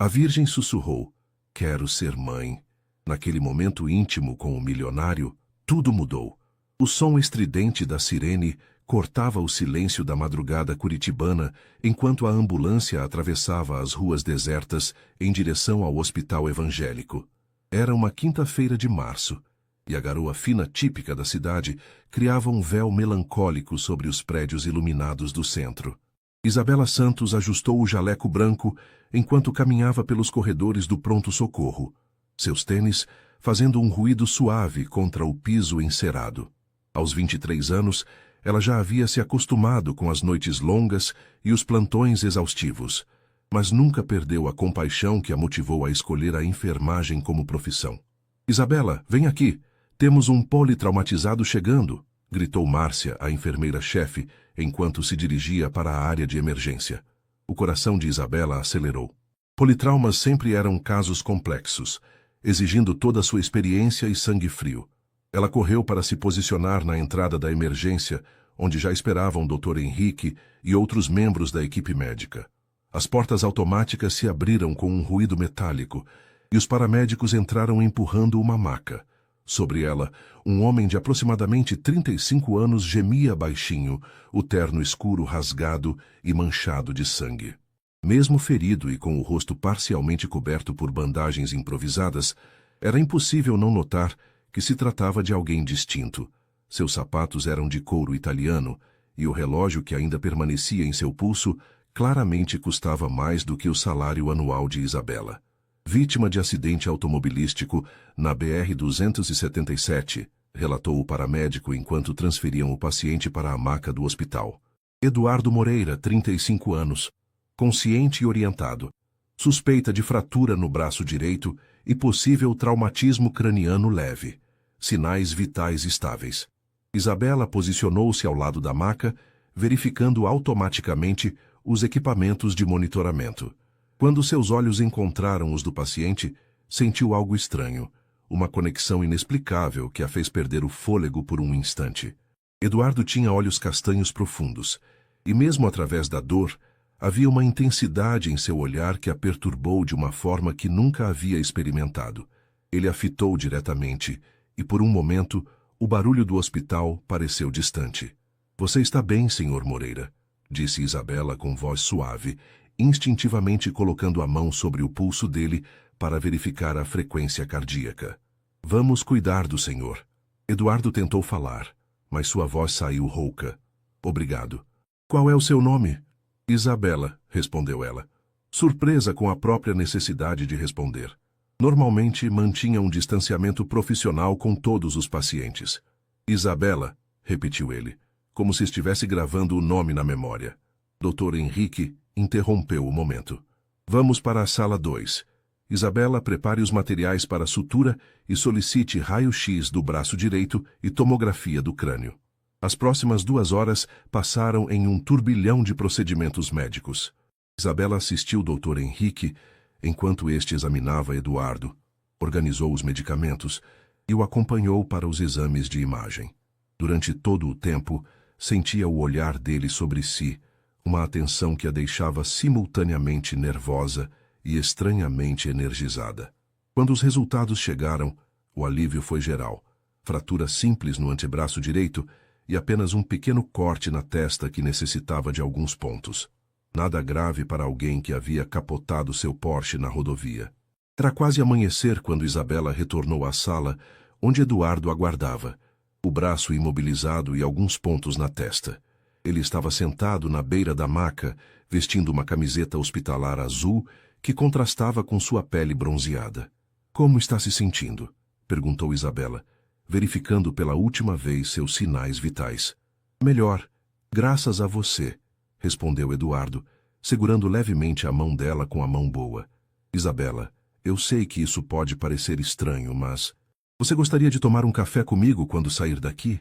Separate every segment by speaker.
Speaker 1: A Virgem sussurrou: quero ser mãe. Naquele momento íntimo com o milionário, tudo mudou. O som estridente da sirene cortava o silêncio da madrugada curitibana enquanto a ambulância atravessava as ruas desertas em direção ao hospital evangélico. Era uma quinta-feira de março, e a garoa fina típica da cidade criava um véu melancólico sobre os prédios iluminados do centro. Isabela Santos ajustou o jaleco branco enquanto caminhava pelos corredores do pronto-socorro, seus tênis fazendo um ruído suave contra o piso encerado. Aos 23 anos, ela já havia se acostumado com as noites longas e os plantões exaustivos, mas nunca perdeu a compaixão que a motivou a escolher a enfermagem como profissão. Isabela, vem aqui! Temos um politraumatizado chegando! Gritou Márcia, a enfermeira-chefe, enquanto se dirigia para a área de emergência. O coração de Isabela acelerou. Politraumas sempre eram casos complexos, exigindo toda a sua experiência e sangue frio. Ela correu para se posicionar na entrada da emergência, onde já esperavam o Dr. Henrique e outros membros da equipe médica. As portas automáticas se abriram com um ruído metálico, e os paramédicos entraram empurrando uma maca. Sobre ela, um homem de aproximadamente 35 anos gemia baixinho, o terno escuro rasgado e manchado de sangue. Mesmo ferido e com o rosto parcialmente coberto por bandagens improvisadas, era impossível não notar que se tratava de alguém distinto. Seus sapatos eram de couro italiano, e o relógio que ainda permanecia em seu pulso claramente custava mais do que o salário anual de Isabela. Vítima de acidente automobilístico na BR-277, relatou o paramédico enquanto transferiam o paciente para a maca do hospital. Eduardo Moreira, 35 anos, consciente e orientado. Suspeita de fratura no braço direito e possível traumatismo craniano leve. Sinais vitais estáveis. Isabela posicionou-se ao lado da maca, verificando automaticamente os equipamentos de monitoramento. Quando seus olhos encontraram os do paciente, sentiu algo estranho, uma conexão inexplicável que a fez perder o fôlego por um instante. Eduardo tinha olhos castanhos profundos, e mesmo através da dor, havia uma intensidade em seu olhar que a perturbou de uma forma que nunca havia experimentado. Ele a fitou diretamente, e por um momento, o barulho do hospital pareceu distante. Você está bem, Sr. Moreira, disse Isabela com voz suave, instintivamente colocando a mão sobre o pulso dele para verificar a frequência cardíaca. Vamos cuidar do senhor. Eduardo tentou falar, mas sua voz saiu rouca. Obrigado. Qual é o seu nome? Isabela, respondeu ela, surpresa com a própria necessidade de responder. Normalmente mantinha um distanciamento profissional com todos os pacientes. Isabela, repetiu ele, como se estivesse gravando o nome na memória. Dr. Henrique interrompeu o momento. Vamos para a sala 2. Isabela, prepare os materiais para a sutura e solicite raio-x do braço direito e tomografia do crânio. As próximas 2 horas passaram em um turbilhão de procedimentos médicos. Isabela assistiu o Dr. Henrique enquanto este examinava Eduardo, organizou os medicamentos e o acompanhou para os exames de imagem. Durante todo o tempo, sentia o olhar dele sobre si, uma atenção que a deixava simultaneamente nervosa e estranhamente energizada. Quando os resultados chegaram, o alívio foi geral. Fratura simples no antebraço direito e apenas um pequeno corte na testa que necessitava de alguns pontos. Nada grave para alguém que havia capotado seu Porsche na rodovia. Era quase amanhecer quando Isabela retornou à sala, onde Eduardo aguardava, o braço imobilizado e alguns pontos na testa. Ele estava sentado na beira da maca, vestindo uma camiseta hospitalar azul que contrastava com sua pele bronzeada. Como está se sentindo? Perguntou Isabela, verificando pela última vez seus sinais vitais. Melhor, graças a você, respondeu Eduardo, segurando levemente a mão dela com a mão boa. Isabela, eu sei que isso pode parecer estranho, mas... Você gostaria de tomar um café comigo quando sair daqui?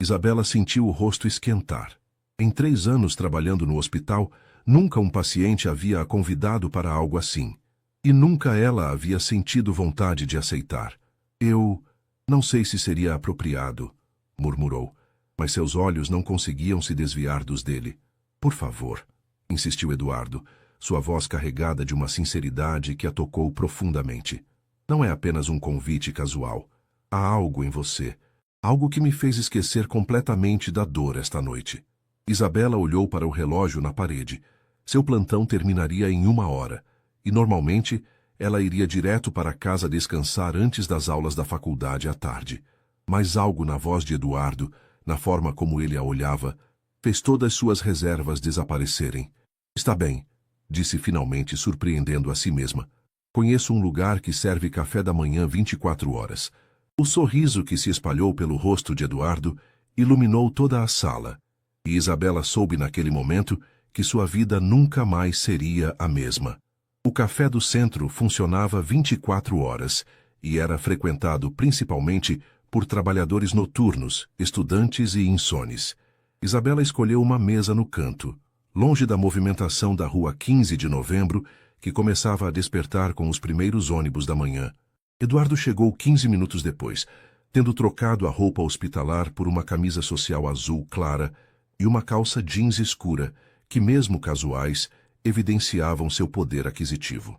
Speaker 1: Isabela sentiu o rosto esquentar. Em 3 anos trabalhando no hospital, nunca um paciente havia a convidado para algo assim. E nunca ela havia sentido vontade de aceitar. Eu não sei se seria apropriado, murmurou, mas seus olhos não conseguiam se desviar dos dele. Por favor, insistiu Eduardo, sua voz carregada de uma sinceridade que a tocou profundamente. Não é apenas um convite casual. Há algo em você. Algo que me fez esquecer completamente da dor esta noite. Isabela olhou para o relógio na parede. Seu plantão terminaria em 1 hora, e normalmente ela iria direto para casa descansar antes das aulas da faculdade à tarde. Mas algo na voz de Eduardo, na forma como ele a olhava, fez todas suas reservas desaparecerem. Está bem, disse finalmente, surpreendendo a si mesma. Conheço um lugar que serve café da manhã 24 horas. O sorriso que se espalhou pelo rosto de Eduardo iluminou toda a sala, e Isabela soube naquele momento que sua vida nunca mais seria a mesma. O café do centro funcionava 24 horas e era frequentado principalmente por trabalhadores noturnos, estudantes e insones. Isabela escolheu uma mesa no canto, longe da movimentação da rua 15 de novembro, que começava a despertar com os primeiros ônibus da manhã. Eduardo chegou 15 minutos depois, tendo trocado a roupa hospitalar por uma camisa social azul clara e uma calça jeans escura, que mesmo casuais, evidenciavam seu poder aquisitivo.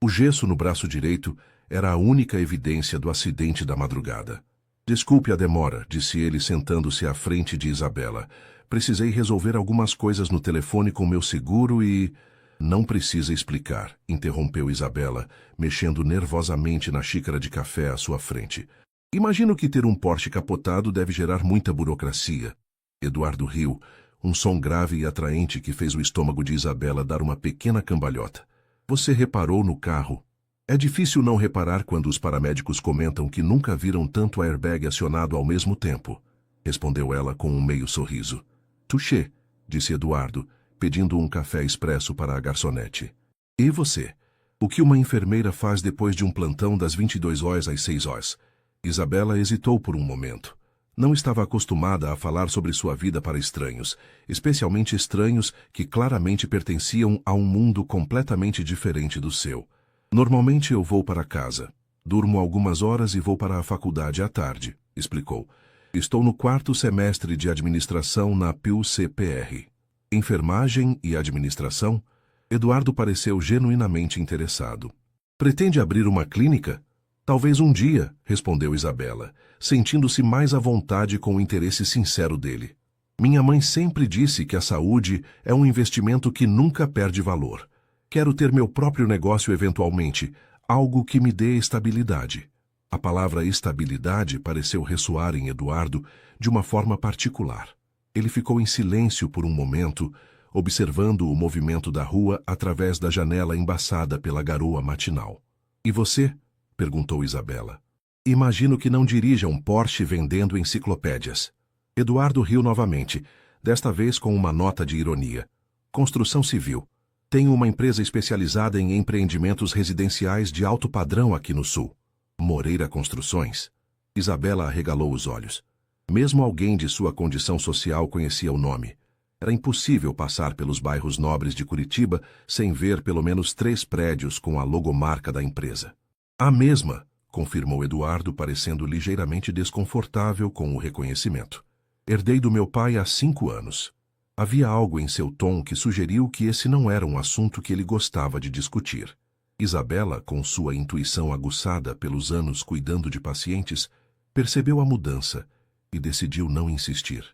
Speaker 1: O gesso no braço direito era a única evidência do acidente da madrugada. Desculpe a demora, disse ele sentando-se à frente de Isabela. Precisei resolver algumas coisas no telefone com meu seguro e... Não precisa explicar, interrompeu Isabela, mexendo nervosamente na xícara de café à sua frente. Imagino que ter um Porsche capotado deve gerar muita burocracia. Eduardo riu, um som grave e atraente que fez o estômago de Isabela dar uma pequena cambalhota. Você reparou no carro? É difícil não reparar quando os paramédicos comentam que nunca viram tanto airbag acionado ao mesmo tempo, respondeu ela com um meio sorriso. Touché, disse Eduardo, pedindo um café expresso para a garçonete. E você? O que uma enfermeira faz depois de um plantão das 22 horas às 6 horas? Isabela hesitou por um momento. Não estava acostumada a falar sobre sua vida para estranhos, especialmente estranhos que claramente pertenciam a um mundo completamente diferente do seu. Normalmente eu vou para casa. Durmo algumas horas e vou para a faculdade à tarde, explicou. Estou no 4º semestre de administração na PUC-PR. Enfermagem e administração? Eduardo pareceu genuinamente interessado. Pretende abrir uma clínica? Talvez um dia, respondeu Isabela, sentindo-se mais à vontade com o interesse sincero dele. Minha mãe sempre disse que a saúde é um investimento que nunca perde valor. Quero ter meu próprio negócio eventualmente, algo que me dê estabilidade. A palavra estabilidade pareceu ressoar em Eduardo de uma forma particular. Ele ficou em silêncio por um momento, observando o movimento da rua através da janela embaçada pela garoa matinal. E você? Perguntou Isabela. Imagino que não dirija um Porsche vendendo enciclopédias. Eduardo riu novamente, desta vez com uma nota de ironia. Construção civil. Tenho uma empresa especializada em empreendimentos residenciais de alto padrão aqui no sul. Moreira Construções. Isabela arregalou os olhos. Mesmo alguém de sua condição social conhecia o nome. Era impossível passar pelos bairros nobres de Curitiba sem ver pelo menos 3 prédios com a logomarca da empresa. A mesma, confirmou Eduardo, parecendo ligeiramente desconfortável com o reconhecimento. Herdei do meu pai há 5 anos. Havia algo em seu tom que sugeriu que esse não era um assunto que ele gostava de discutir. Isabela, com sua intuição aguçada pelos anos cuidando de pacientes, percebeu a mudança e decidiu não insistir.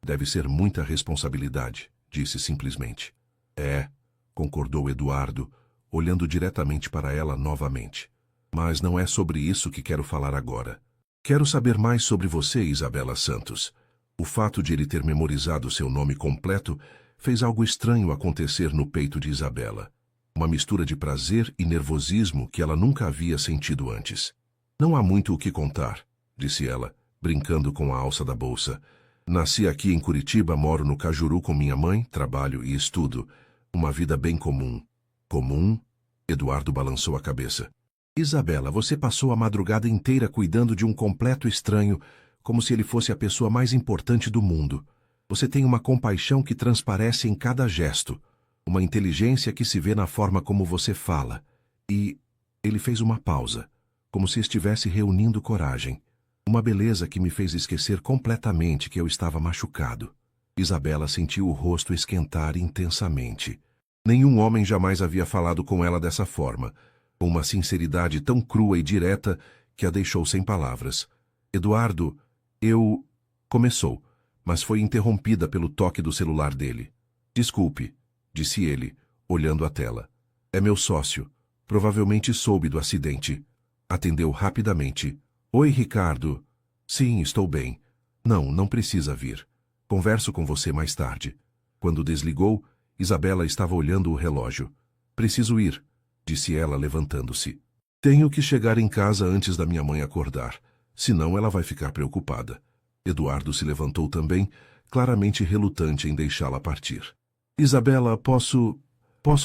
Speaker 1: Deve ser muita responsabilidade, disse simplesmente. É, concordou Eduardo, olhando diretamente para ela novamente. Mas não é sobre isso que quero falar agora. Quero saber mais sobre você, Isabela Santos. O fato de ele ter memorizado seu nome completo fez algo estranho acontecer no peito de Isabela. Uma mistura de prazer e nervosismo que ela nunca havia sentido antes. Não há muito o que contar, disse ela, brincando com a alça da bolsa. Nasci aqui em Curitiba, moro no Cajuru com minha mãe, trabalho e estudo. Uma vida bem comum. Comum? Eduardo balançou a cabeça. Isabela, você passou a madrugada inteira cuidando de um completo estranho, como se ele fosse a pessoa mais importante do mundo. Você tem uma compaixão que transparece em cada gesto, uma inteligência que se vê na forma como você fala. E ele fez uma pausa, como se estivesse reunindo coragem. Uma beleza que me fez esquecer completamente que eu estava machucado. Isabela sentiu o rosto esquentar intensamente. Nenhum homem jamais havia falado com ela dessa forma, com uma sinceridade tão crua e direta que a deixou sem palavras. Eduardo, eu... Começou, mas foi interrompida pelo toque do celular dele. Desculpe, disse ele, olhando a tela. É meu sócio. Provavelmente soube do acidente. Atendeu rapidamente. Oi, Ricardo. Sim, estou bem. Não precisa vir. Converso com você mais tarde. Quando desligou, Isabela estava olhando o relógio. Preciso ir, disse ela, levantando-se. Tenho que chegar em casa antes da minha mãe acordar, senão ela vai ficar preocupada. Eduardo se levantou também, claramente relutante em deixá-la partir. Isabela, posso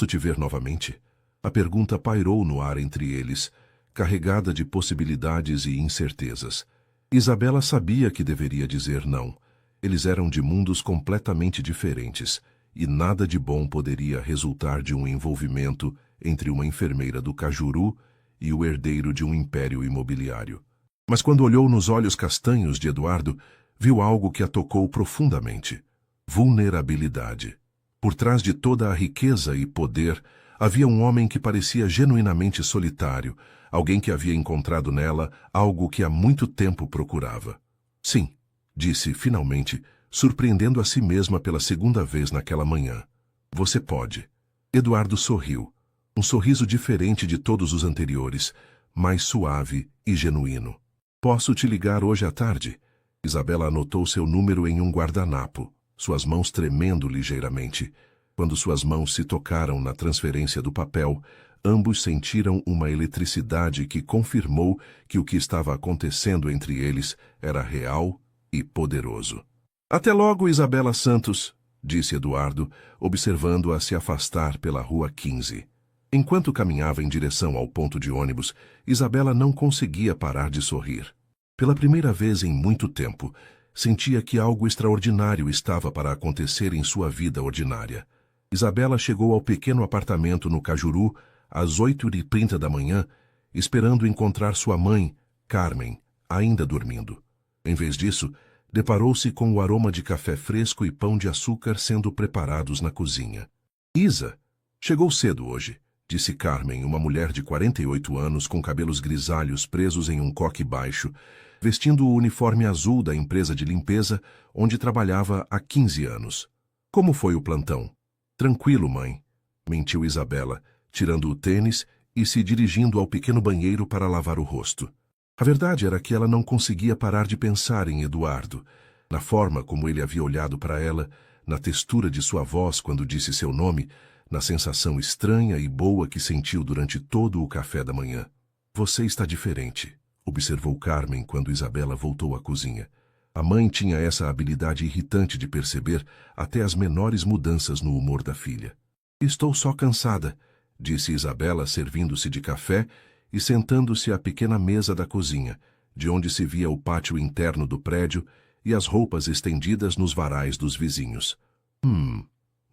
Speaker 1: te ver novamente? A pergunta pairou no ar entre eles, carregada de possibilidades e incertezas. Isabela sabia que deveria dizer não. Eles eram de mundos completamente diferentes, e nada de bom poderia resultar de um envolvimento entre uma enfermeira do Cajuru e o herdeiro de um império imobiliário. Mas quando olhou nos olhos castanhos de Eduardo, viu algo que a tocou profundamente. Vulnerabilidade. Por trás de toda a riqueza e poder, havia um homem que parecia genuinamente solitário, alguém que havia encontrado nela algo que há muito tempo procurava. Sim, disse finalmente, surpreendendo a si mesma pela segunda vez naquela manhã. Você pode. Eduardo sorriu. Um sorriso diferente de todos os anteriores, mais suave e genuíno. Posso te ligar hoje à tarde? Isabela anotou seu número em um guardanapo, suas mãos tremendo ligeiramente. Quando suas mãos se tocaram na transferência do papel, ambos sentiram uma eletricidade que confirmou que o que estava acontecendo entre eles era real e poderoso. Até logo, Isabela Santos, disse Eduardo, observando-a se afastar pela Rua 15. Enquanto caminhava em direção ao ponto de ônibus, Isabela não conseguia parar de sorrir. Pela primeira vez em muito tempo, sentia que algo extraordinário estava para acontecer em sua vida ordinária. Isabela chegou ao pequeno apartamento no Cajuru às 8h30 da manhã, esperando encontrar sua mãe, Carmen, ainda dormindo. Em vez disso, deparou-se com o aroma de café fresco e pão de açúcar sendo preparados na cozinha. Isa, chegou cedo hoje, disse Carmen, uma mulher de 48 anos com cabelos grisalhos presos em um coque baixo, vestindo o uniforme azul da empresa de limpeza onde trabalhava há 15 anos. Como foi o plantão? Tranquilo, mãe, mentiu Isabela, tirando o tênis e se dirigindo ao pequeno banheiro para lavar o rosto. A verdade era que ela não conseguia parar de pensar em Eduardo, na forma como ele havia olhado para ela, na textura de sua voz quando disse seu nome, na sensação estranha e boa que sentiu durante todo o café da manhã. Você está diferente, observou Carmen quando Isabela voltou à cozinha. A mãe tinha essa habilidade irritante de perceber até as menores mudanças no humor da filha. Estou só cansada, disse Isabela, servindo-se de café e sentando-se à pequena mesa da cozinha, de onde se via o pátio interno do prédio e as roupas estendidas nos varais dos vizinhos.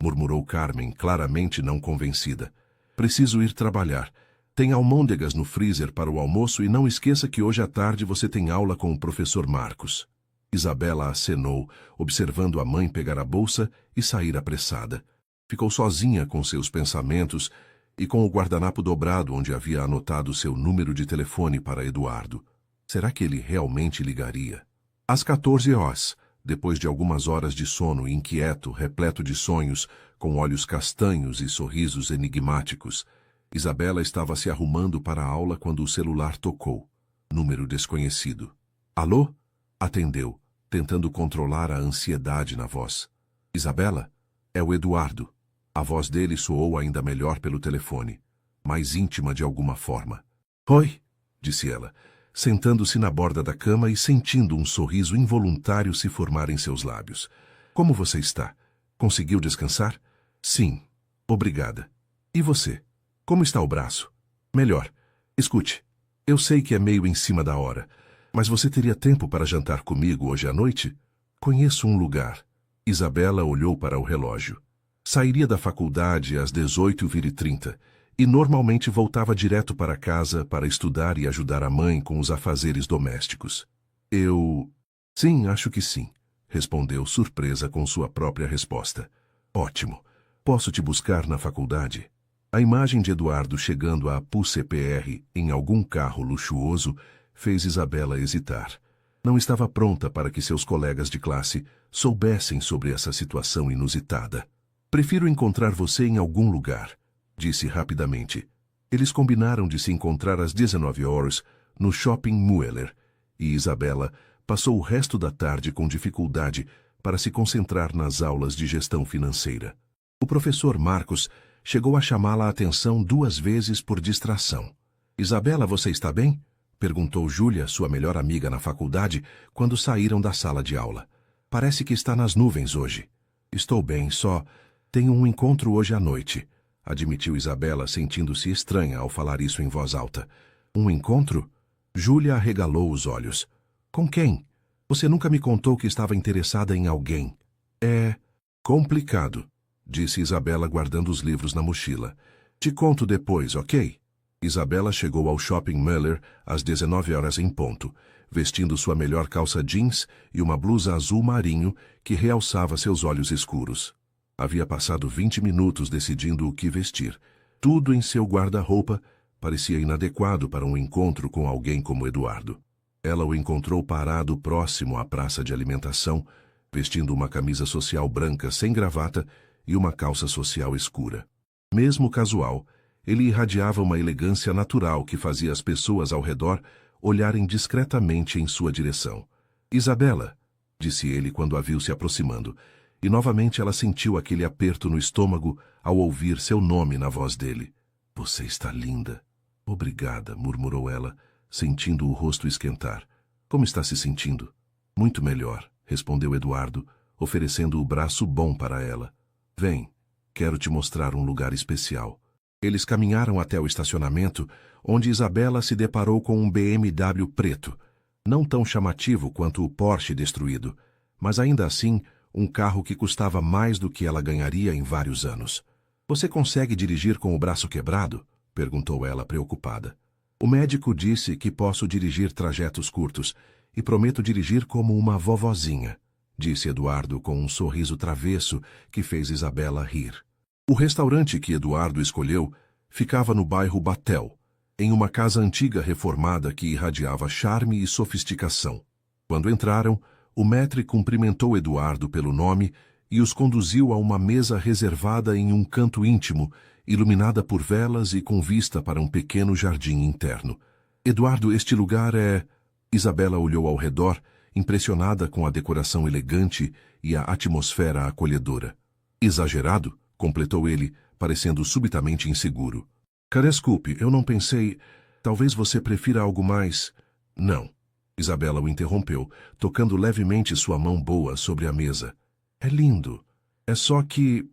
Speaker 1: Murmurou Carmen, claramente não convencida. Preciso ir trabalhar. Tem almôndegas no freezer para o almoço e não esqueça que hoje à tarde você tem aula com o professor Marcos. Isabela acenou, observando a mãe pegar a bolsa e sair apressada. Ficou sozinha com seus pensamentos e com o guardanapo dobrado onde havia anotado seu número de telefone para Eduardo. Será que ele realmente ligaria? Às 14 horas, depois de algumas horas de sono inquieto, repleto de sonhos, com olhos castanhos e sorrisos enigmáticos, Isabela estava se arrumando para a aula quando o celular tocou. Número desconhecido. Alô? Atendeu, tentando controlar a ansiedade na voz. Isabela? É o Eduardo. A voz dele soou ainda melhor pelo telefone, mais íntima de alguma forma. Oi, disse ela, sentando-se na borda da cama e sentindo um sorriso involuntário se formar em seus lábios. Como você está? Conseguiu descansar? Sim, obrigada. E você? Como está o braço? Melhor. Escute, eu sei que é meio em cima da hora, mas você teria tempo para jantar comigo hoje à noite? Conheço um lugar. Isabela olhou para o relógio. Sairia da faculdade às 18h30 e normalmente voltava direto para casa para estudar e ajudar a mãe com os afazeres domésticos. Sim, acho que sim, respondeu surpresa com sua própria resposta. Ótimo. Posso te buscar na faculdade? A imagem de Eduardo chegando à PUC-CPR em algum carro luxuoso fez Isabela hesitar. Não estava pronta para que seus colegas de classe soubessem sobre essa situação inusitada. Prefiro encontrar você em algum lugar, disse rapidamente. Eles combinaram de se encontrar às 19 horas no Shopping Mueller, e Isabela passou o resto da tarde com dificuldade para se concentrar nas aulas de gestão financeira. O professor Marcos chegou a chamá-la a atenção 2 vezes por distração. Isabela, você está bem? Perguntou Júlia, sua melhor amiga na faculdade, quando saíram da sala de aula. Parece que está nas nuvens hoje. Estou bem, só tenho um encontro hoje à noite, admitiu Isabela, sentindo-se estranha ao falar isso em voz alta. Um encontro? Júlia arregalou os olhos. Com quem? Você nunca me contou que estava interessada em alguém. É complicado, disse Isabela guardando os livros na mochila. Te conto depois, ok? Isabela chegou ao Shopping Mueller às 19 horas em ponto, vestindo sua melhor calça jeans e uma blusa azul marinho que realçava seus olhos escuros. Havia passado 20 minutos decidindo o que vestir. Tudo em seu guarda-roupa parecia inadequado para um encontro com alguém como Eduardo. Ela o encontrou parado próximo à praça de alimentação, vestindo uma camisa social branca sem gravata e uma calça social escura. Mesmo casual, ele irradiava uma elegância natural que fazia as pessoas ao redor olharem discretamente em sua direção. Isabela, disse ele quando a viu se aproximando, e novamente ela sentiu aquele aperto no estômago ao ouvir seu nome na voz dele. Você está linda. Obrigada, murmurou ela, sentindo o rosto esquentar. Como está se sentindo? Muito melhor, respondeu Eduardo, oferecendo o braço bom para ela. Vem, quero te mostrar um lugar especial. Eles caminharam até o estacionamento, onde Isabela se deparou com um BMW preto, não tão chamativo quanto o Porsche destruído, mas ainda assim um carro que custava mais do que ela ganharia em vários anos. Você consegue dirigir com o braço quebrado? Perguntou ela, preocupada. O médico disse que posso dirigir trajetos curtos e prometo dirigir como uma vovozinha, disse Eduardo com um sorriso travesso que fez Isabela rir. O restaurante que Eduardo escolheu ficava no bairro Batel, em uma casa antiga reformada que irradiava charme e sofisticação. Quando entraram, o maître cumprimentou Eduardo pelo nome e os conduziu a uma mesa reservada em um canto íntimo, iluminada por velas e com vista para um pequeno jardim interno. Eduardo, este lugar é... Isabela olhou ao redor, impressionada com a decoração elegante e a atmosfera acolhedora. Exagerado? Completou ele, parecendo subitamente inseguro. Desculpe, eu não pensei... Talvez você prefira algo mais... Não. Isabela o interrompeu, tocando levemente sua mão boa sobre a mesa. É lindo. É só que...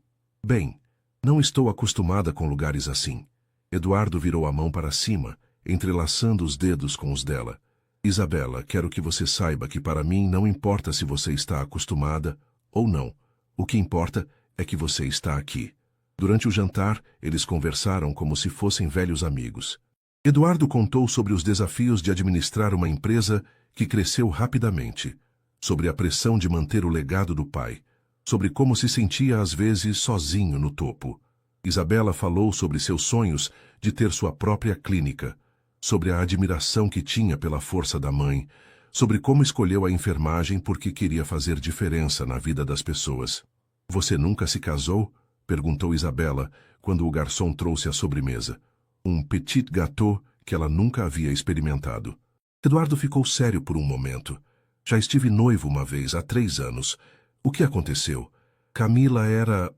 Speaker 1: Bem, não estou acostumada com lugares assim. Eduardo virou a mão para cima, entrelaçando os dedos com os dela. Isabela, quero que você saiba que para mim não importa se você está acostumada ou não. O que importa é que você está aqui. Durante o jantar, eles conversaram como se fossem velhos amigos. Eduardo contou sobre os desafios de administrar uma empresa que cresceu rapidamente, sobre a pressão de manter o legado do pai, sobre como se sentia às vezes sozinho no topo. Isabela falou sobre seus sonhos de ter sua própria clínica, sobre a admiração que tinha pela força da mãe, sobre como escolheu a enfermagem porque queria fazer diferença na vida das pessoas. Você nunca se casou? Perguntou Isabela, quando o garçom trouxe a sobremesa. Um petit gâteau que ela nunca havia experimentado. Eduardo ficou sério por um momento. Já estive noivo uma vez, há 3 anos. O que aconteceu? Camila era...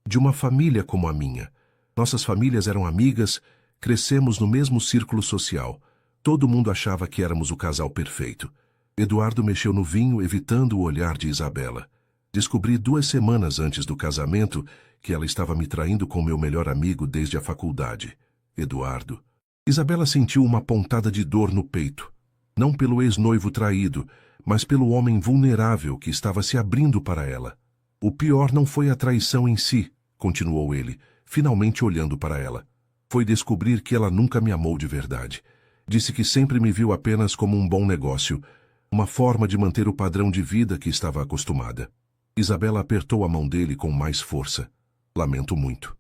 Speaker 1: de uma família como a minha. Nossas famílias eram amigas, crescemos no mesmo círculo social. Todo mundo achava que éramos o casal perfeito. Eduardo mexeu no vinho, evitando o olhar de Isabela. Descobri 2 semanas antes do casamento que ela estava me traindo com meu melhor amigo desde a faculdade. Eduardo. Isabela sentiu uma pontada de dor no peito. Não pelo ex-noivo traído, mas pelo homem vulnerável que estava se abrindo para ela. O pior não foi a traição em si, continuou ele, finalmente olhando para ela. Foi descobrir que ela nunca me amou de verdade. Disse que sempre me viu apenas como um bom negócio, uma forma de manter o padrão de vida que estava acostumada. Isabela apertou a mão dele com mais força. Lamento muito.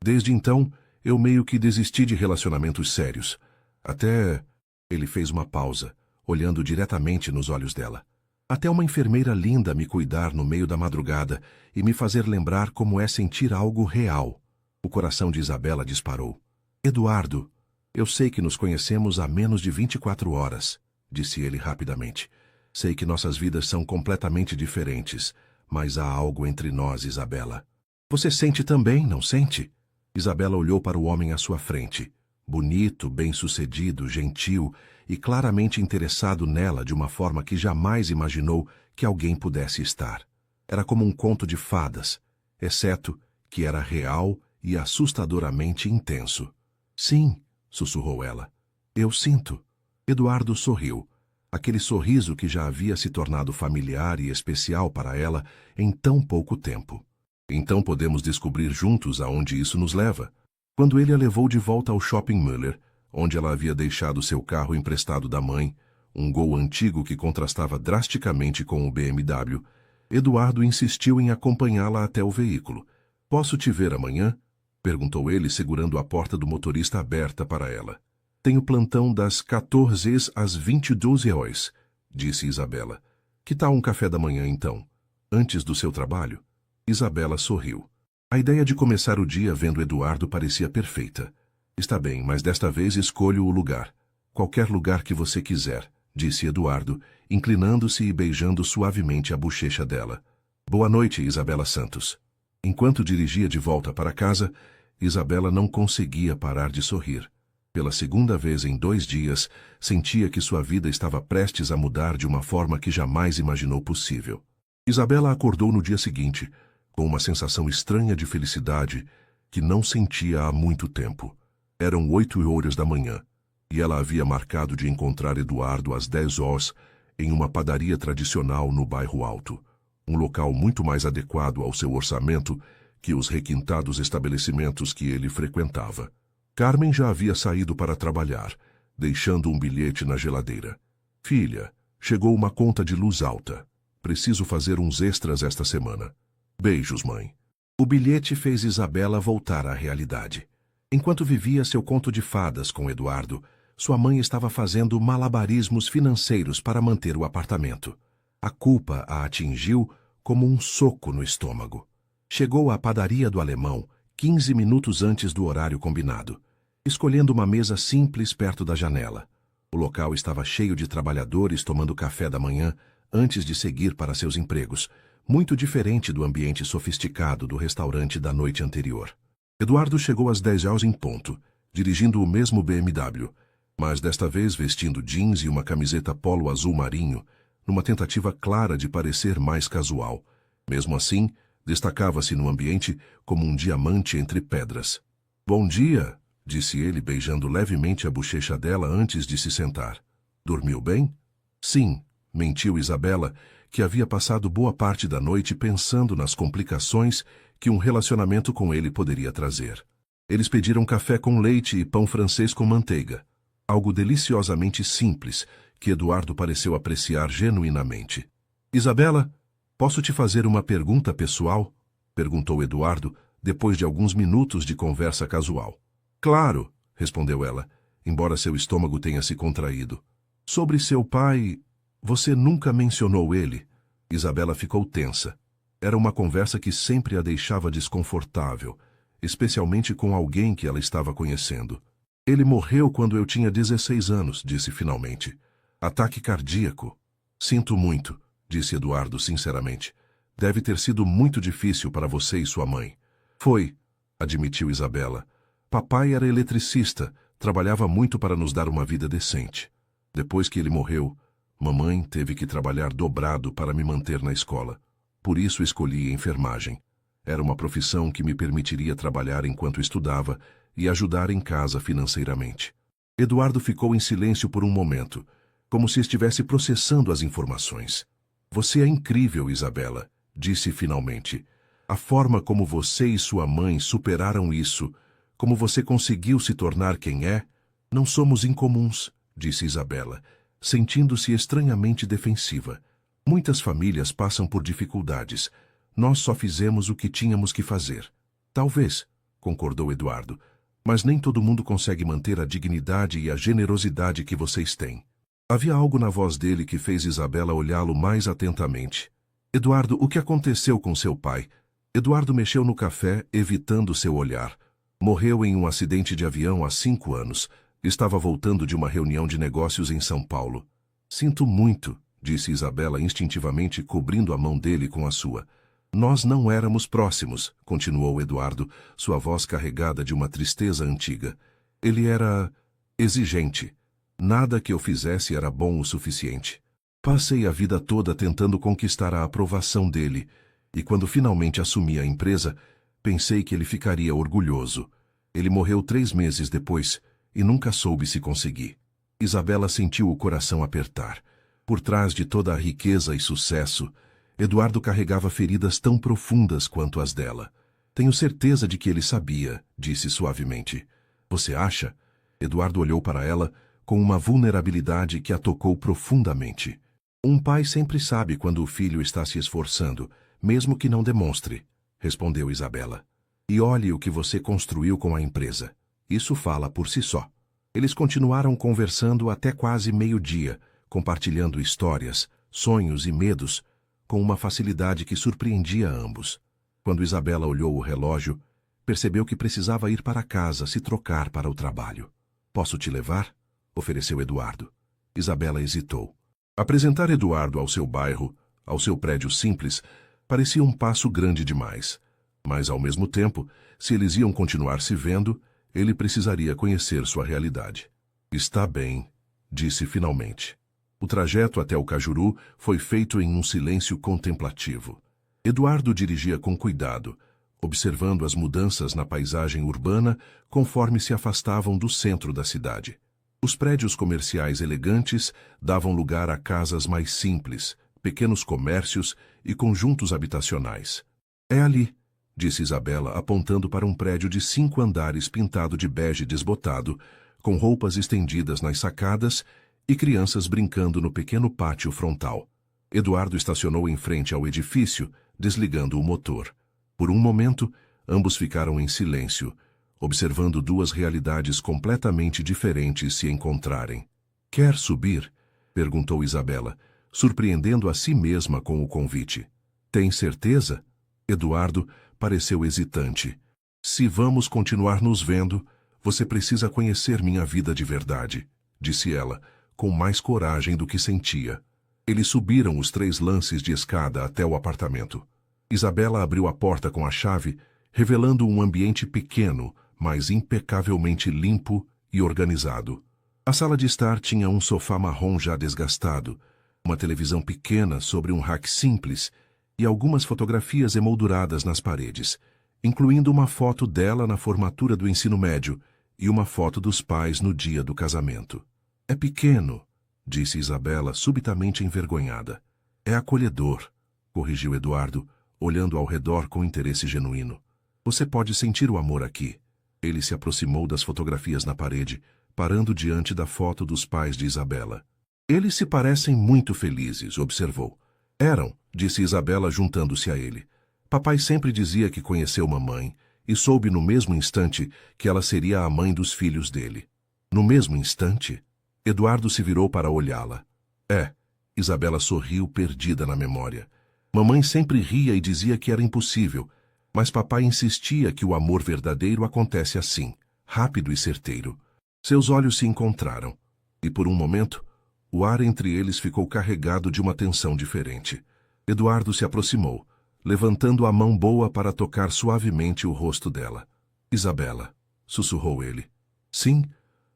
Speaker 1: Desde então, eu meio que desisti de relacionamentos sérios. Até... Ele fez uma pausa, olhando diretamente nos olhos dela. Até uma enfermeira linda me cuidar no meio da madrugada e me fazer lembrar como é sentir algo real. O coração de Isabela disparou. Eduardo, eu sei que nos conhecemos há menos de 24 horas, disse ele rapidamente. Sei que nossas vidas são completamente diferentes, mas há algo entre nós, Isabela. Você sente também, não sente? Isabela olhou para o homem à sua frente. Bonito, bem-sucedido, gentil e claramente interessado nela de uma forma que jamais imaginou que alguém pudesse estar. Era como um conto de fadas, exceto que era real e assustadoramente intenso. Sim, sussurrou ela. Eu sinto. Eduardo sorriu. Aquele sorriso que já havia se tornado familiar e especial para ela em tão pouco tempo. Então podemos descobrir juntos aonde isso nos leva. Quando ele a levou de volta ao Shopping Müller, onde ela havia deixado seu carro emprestado da mãe, um Gol antigo que contrastava drasticamente com o BMW, Eduardo insistiu em acompanhá-la até o veículo. Posso te ver amanhã? Perguntou ele, segurando a porta do motorista aberta para ela. Tenho plantão das 14 às 22 horas, disse Isabela. Que tal um café da manhã, então? Antes do seu trabalho? Isabela sorriu. A ideia de começar o dia vendo Eduardo parecia perfeita. Está bem, mas desta vez escolho o lugar. Qualquer lugar que você quiser, disse Eduardo, inclinando-se e beijando suavemente a bochecha dela. Boa noite, Isabela Santos. Enquanto dirigia de volta para casa, Isabela não conseguia parar de sorrir. Pela segunda vez em 2 dias, sentia que sua vida estava prestes a mudar de uma forma que jamais imaginou possível. Isabela acordou no dia seguinte, com uma sensação estranha de felicidade que não sentia há muito tempo. Eram 8 horas da manhã, e ela havia marcado de encontrar Eduardo às 10 horas em uma padaria tradicional no bairro Alto, um local muito mais adequado ao seu orçamento que os requintados estabelecimentos que ele frequentava. Carmen já havia saído para trabalhar, deixando um bilhete na geladeira. Filha, chegou uma conta de luz alta. Preciso fazer uns extras esta semana. Beijos, mãe. O bilhete fez Isabela voltar à realidade. Enquanto vivia seu conto de fadas com Eduardo, sua mãe estava fazendo malabarismos financeiros para manter o apartamento. A culpa a atingiu como um soco no estômago. Chegou à padaria do alemão 15 minutos antes do horário combinado, escolhendo uma mesa simples perto da janela. O local estava cheio de trabalhadores tomando café da manhã antes de seguir para seus empregos, muito diferente do ambiente sofisticado do restaurante da noite anterior. Eduardo chegou às 10 horas em ponto, dirigindo o mesmo BMW, mas desta vez vestindo jeans e uma camiseta polo azul marinho, numa tentativa clara de parecer mais casual. Mesmo assim, destacava-se no ambiente como um diamante entre pedras. Bom dia, disse ele beijando levemente a bochecha dela antes de se sentar. Dormiu bem? Sim, mentiu Isabela, que havia passado boa parte da noite pensando nas complicações que um relacionamento com ele poderia trazer. Eles pediram café com leite e pão francês com manteiga, algo deliciosamente simples que Eduardo pareceu apreciar genuinamente. Isabela, posso te fazer uma pergunta pessoal? Perguntou Eduardo, depois de alguns minutos de conversa casual. Claro, respondeu ela, embora seu estômago tenha se contraído. Sobre seu pai, você nunca mencionou ele? Isabela ficou tensa. Era uma conversa que sempre a deixava desconfortável, especialmente com alguém que ela estava conhecendo. Ele morreu quando eu tinha 16 anos, disse finalmente. Ataque cardíaco. Sinto muito, disse Eduardo sinceramente. Deve ter sido muito difícil para você e sua mãe. Foi, admitiu Isabela. Papai era eletricista, trabalhava muito para nos dar uma vida decente. Depois que ele morreu, mamãe teve que trabalhar dobrado para me manter na escola. Por isso escolhi enfermagem. Era uma profissão que me permitiria trabalhar enquanto estudava e ajudar em casa financeiramente. Eduardo ficou em silêncio por um momento, como se estivesse processando as informações. Você é incrível, Isabela, disse finalmente. A forma como você e sua mãe superaram isso, como você conseguiu se tornar quem é, não somos incomuns, disse Isabela, sentindo-se estranhamente defensiva. Muitas famílias passam por dificuldades. Nós só fizemos o que tínhamos que fazer. Talvez, concordou Eduardo, mas nem todo mundo consegue manter a dignidade e a generosidade que vocês têm. Havia algo na voz dele que fez Isabela olhá-lo mais atentamente. Eduardo, o que aconteceu com seu pai? Eduardo mexeu no café, evitando seu olhar. Morreu em um acidente de avião há 5 anos. Estava voltando de uma reunião de negócios em São Paulo. Sinto muito, disse Isabela instintivamente, cobrindo a mão dele com a sua. Nós não éramos próximos, continuou Eduardo, sua voz carregada de uma tristeza antiga. Ele era exigente. Nada que eu fizesse era bom o suficiente. Passei a vida toda tentando conquistar a aprovação dele, e quando finalmente assumi a empresa, pensei que ele ficaria orgulhoso. Ele morreu 3 meses depois, e nunca soube se conseguir. Isabela sentiu o coração apertar. Por trás de toda a riqueza e sucesso, Eduardo carregava feridas tão profundas quanto as dela. Tenho certeza de que ele sabia, disse suavemente. Você acha? Eduardo olhou para ela com uma vulnerabilidade que a tocou profundamente. Um pai sempre sabe quando o filho está se esforçando, mesmo que não demonstre, respondeu Isabela. E olhe o que você construiu com a empresa. Isso fala por si só. Eles continuaram conversando até quase meio-dia, compartilhando histórias, sonhos e medos, com uma facilidade que surpreendia a ambos. Quando Isabela olhou o relógio, percebeu que precisava ir para casa se trocar para o trabalho. Posso te levar? Ofereceu Eduardo. Isabela hesitou. Apresentar Eduardo ao seu bairro, ao seu prédio simples, parecia um passo grande demais. Mas, ao mesmo tempo, se eles iam continuar se vendo, ele precisaria conhecer sua realidade. Está bem, disse finalmente. O trajeto até o Cajuru foi feito em um silêncio contemplativo. Eduardo dirigia com cuidado, observando as mudanças na paisagem urbana conforme se afastavam do centro da cidade. Os prédios comerciais elegantes davam lugar a casas mais simples, pequenos comércios e conjuntos habitacionais. É ali, disse Isabela, apontando para um prédio de 5 andares pintado de bege desbotado, com roupas estendidas nas sacadas e crianças brincando no pequeno pátio frontal. Eduardo estacionou em frente ao edifício, desligando o motor. Por um momento, ambos ficaram em silêncio, observando 2 realidades completamente diferentes se encontrarem. Quer subir? Perguntou Isabela, surpreendendo a si mesma com o convite. Tem certeza? Eduardo pareceu hesitante. Se vamos continuar nos vendo, você precisa conhecer minha vida de verdade, disse ela, com mais coragem do que sentia. Eles subiram os 3 lances de escada até o apartamento. Isabela abriu a porta com a chave, revelando um ambiente pequeno, mas impecavelmente limpo e organizado. A sala de estar tinha um sofá marrom já desgastado, uma televisão pequena sobre um rack simples e algumas fotografias emolduradas nas paredes, incluindo uma foto dela na formatura do ensino médio e uma foto dos pais no dia do casamento. É pequeno, disse Isabela, subitamente envergonhada. É acolhedor, corrigiu Eduardo, olhando ao redor com interesse genuíno. Você pode sentir o amor aqui. Ele se aproximou das fotografias na parede, parando diante da foto dos pais de Isabela. Eles se parecem muito felizes, observou. Eram, disse Isabela, juntando-se a ele. Papai sempre dizia que conheceu mamãe e soube no mesmo instante que ela seria a mãe dos filhos dele. No mesmo instante? Eduardo se virou para olhá-la. É, Isabela sorriu, perdida na memória. Mamãe sempre ria e dizia que era impossível, mas papai insistia que o amor verdadeiro acontece assim, rápido e certeiro. Seus olhos se encontraram, e por um momento, o ar entre eles ficou carregado de uma tensão diferente. Eduardo se aproximou, levantando a mão boa para tocar suavemente o rosto dela. Isabela, sussurrou ele. Sim,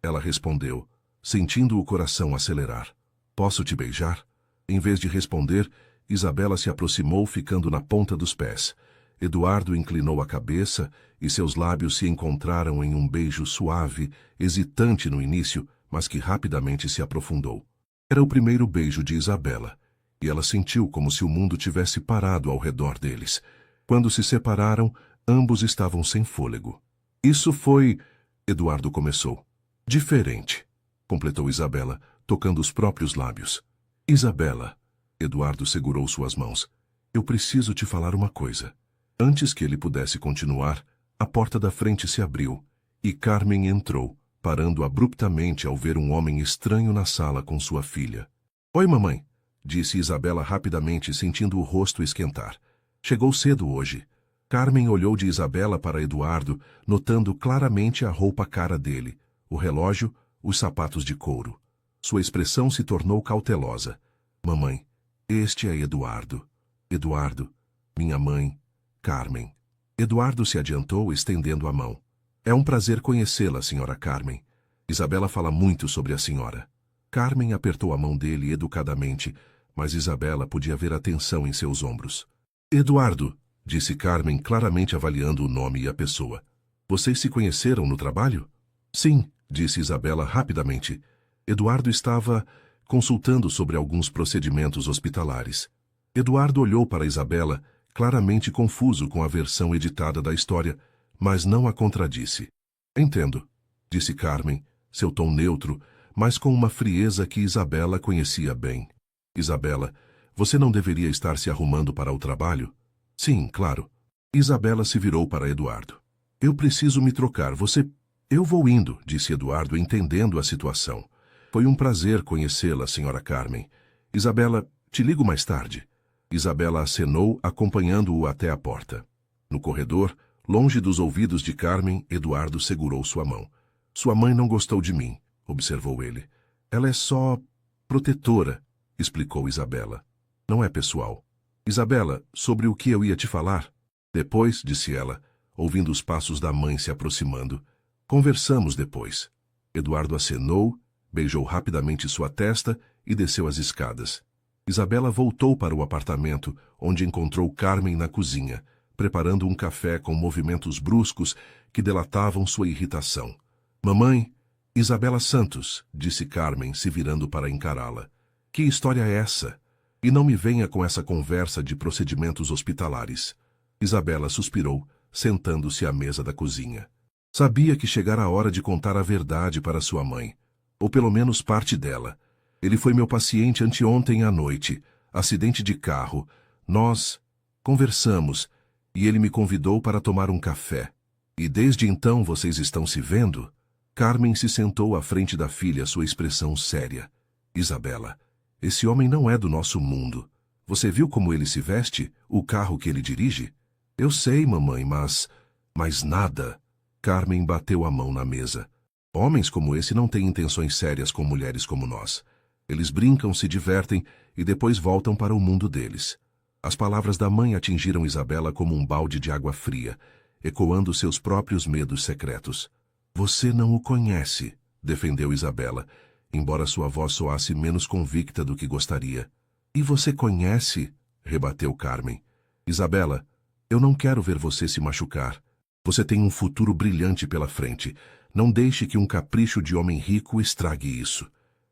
Speaker 1: ela respondeu, sentindo o coração acelerar. Posso te beijar? Em vez de responder, Isabela se aproximou, ficando na ponta dos pés. Eduardo inclinou a cabeça e seus lábios se encontraram em um beijo suave, hesitante no início, mas que rapidamente se aprofundou. Era o primeiro beijo de Isabela, e ela sentiu como se o mundo tivesse parado ao redor deles. Quando se separaram, ambos estavam sem fôlego. Isso foi... Eduardo começou. Diferente, completou Isabela, tocando os próprios lábios. Isabela, Eduardo segurou suas mãos. Eu preciso te falar uma coisa. Antes que ele pudesse continuar, A porta da frente se abriu, e Carmen entrou, parando abruptamente ao ver um homem estranho na sala com sua filha. Oi, mamãe, disse Isabela rapidamente, sentindo o rosto esquentar. Chegou cedo hoje. Carmen olhou de Isabela para Eduardo, notando claramente a roupa cara dele, o relógio, os sapatos de couro. Sua expressão se tornou cautelosa. Mamãe, este é Eduardo. Eduardo, minha mãe, Carmen. Eduardo se adiantou, estendendo a mão. É um prazer conhecê-la, senhora Carmen. Isabela fala muito sobre a senhora. Carmen apertou a mão dele educadamente, mas Isabela podia ver a tensão em seus ombros. Eduardo, disse Carmen, claramente avaliando o nome e a pessoa. Vocês se conheceram no trabalho? Sim, disse Isabela rapidamente. Eduardo estava consultando sobre alguns procedimentos hospitalares. Eduardo olhou para Isabela, claramente confuso com a versão editada da história, mas não a contradisse. Entendo, disse Carmen, seu tom neutro, mas com uma frieza que Isabela conhecia bem. Isabela, você não deveria estar se arrumando para o trabalho? Sim, claro. Isabela se virou para Eduardo. Eu preciso me trocar, você... Eu vou indo, disse Eduardo, entendendo a situação. Foi um prazer conhecê-la, senhora Carmen. Isabela, te ligo mais tarde. Isabela acenou, acompanhando-o até a porta. No corredor, longe dos ouvidos de Carmen, Eduardo segurou sua mão. Sua mãe não gostou de mim, observou ele. Ela é só protetora, explicou Isabela. Não é pessoal. Isabela, sobre o que eu ia te falar? Depois, disse ela, ouvindo os passos da mãe se aproximando. Conversamos depois. Eduardo acenou, beijou rapidamente sua testa e desceu as escadas. Isabela voltou para o apartamento, onde encontrou Carmen na cozinha, preparando um café com movimentos bruscos que delatavam sua irritação. Mamãe, Isabela Santos, disse Carmen, se virando para encará-la. Que história é essa? E não me venha com essa conversa de procedimentos hospitalares. Isabela suspirou, sentando-se à mesa da cozinha. Sabia que chegara a hora de contar a verdade para sua mãe, ou pelo menos parte dela. Ele foi meu paciente anteontem à noite, acidente de carro. Nós conversamos, e ele me convidou para tomar um café. E desde então vocês estão se vendo? Carmen se sentou à frente da filha, sua expressão séria. Isabela, esse homem não é do nosso mundo. Você viu como ele se veste, o carro que ele dirige? Eu sei, mamãe, mas nada. Carmen bateu a mão na mesa. Homens como esse não têm intenções sérias com mulheres como nós. Eles brincam, se divertem e depois voltam para o mundo deles. As palavras da mãe atingiram Isabela como um balde de água fria, ecoando seus próprios medos secretos. Você não o conhece, defendeu Isabela, embora sua voz soasse menos convicta do que gostaria. E você conhece? Rebateu Carmen. Isabela, eu não quero ver você se machucar. Você tem um futuro brilhante pela frente. Não deixe que um capricho de homem rico estrague isso.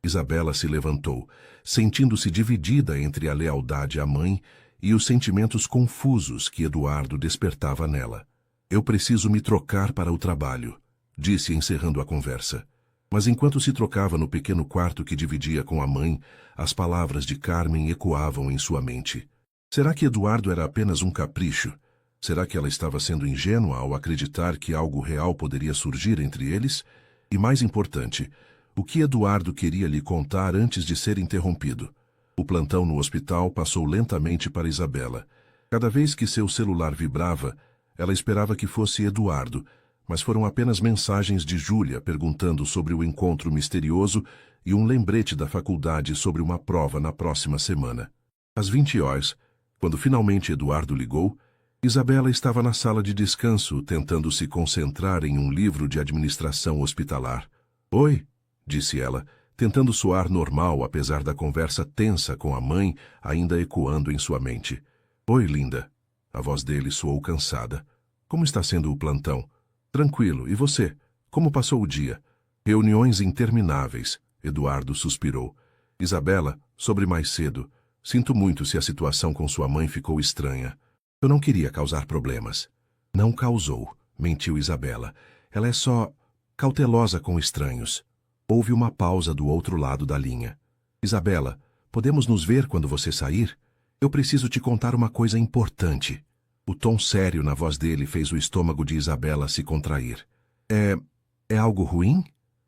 Speaker 1: Isabela se levantou, sentindo-se dividida entre a lealdade à mãe e os sentimentos confusos que Eduardo despertava nela. Eu preciso me trocar para o trabalho, disse encerrando a conversa. Mas enquanto se trocava no pequeno quarto que dividia com a mãe, as palavras de Carmen ecoavam em sua mente. Será que Eduardo era apenas um capricho? Será que ela estava sendo ingênua ao acreditar que algo real poderia surgir entre eles? E mais importante, o que Eduardo queria lhe contar antes de ser interrompido? O plantão no hospital passou lentamente para Isabela. Cada vez que seu celular vibrava, ela esperava que fosse Eduardo, mas foram apenas mensagens de Júlia perguntando sobre o encontro misterioso e um lembrete da faculdade sobre uma prova na próxima semana. Às 20 horas, quando finalmente Eduardo ligou, Isabela estava na sala de descanso, tentando se concentrar em um livro de administração hospitalar. Oi, disse ela, tentando soar normal apesar da conversa tensa com a mãe ainda ecoando em sua mente. Oi, linda. A voz dele soou cansada. Como está sendo o plantão? Tranquilo. E você? Como passou o dia? Reuniões intermináveis. Eduardo suspirou. Isabela, sobre mais cedo. Sinto muito se a situação com sua mãe ficou estranha. Eu não queria causar problemas. Não causou, mentiu Isabela. Ela é só cautelosa com estranhos. Houve uma pausa do outro lado da linha. Isabela, podemos nos ver quando você sair? Eu preciso te contar uma coisa importante. O tom sério na voz dele fez o estômago de Isabela se contrair. É algo ruim?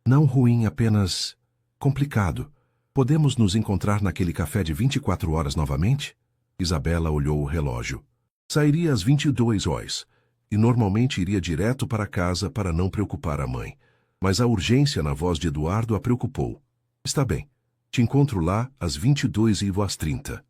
Speaker 1: Não ruim, apenas complicado. Podemos nos encontrar naquele café de 24 horas novamente? Isabela olhou o relógio. Sairia às 22 horas, e normalmente iria direto para casa para não preocupar a mãe. Mas a urgência na voz de Eduardo a preocupou. Está bem. Te encontro lá às 22h30.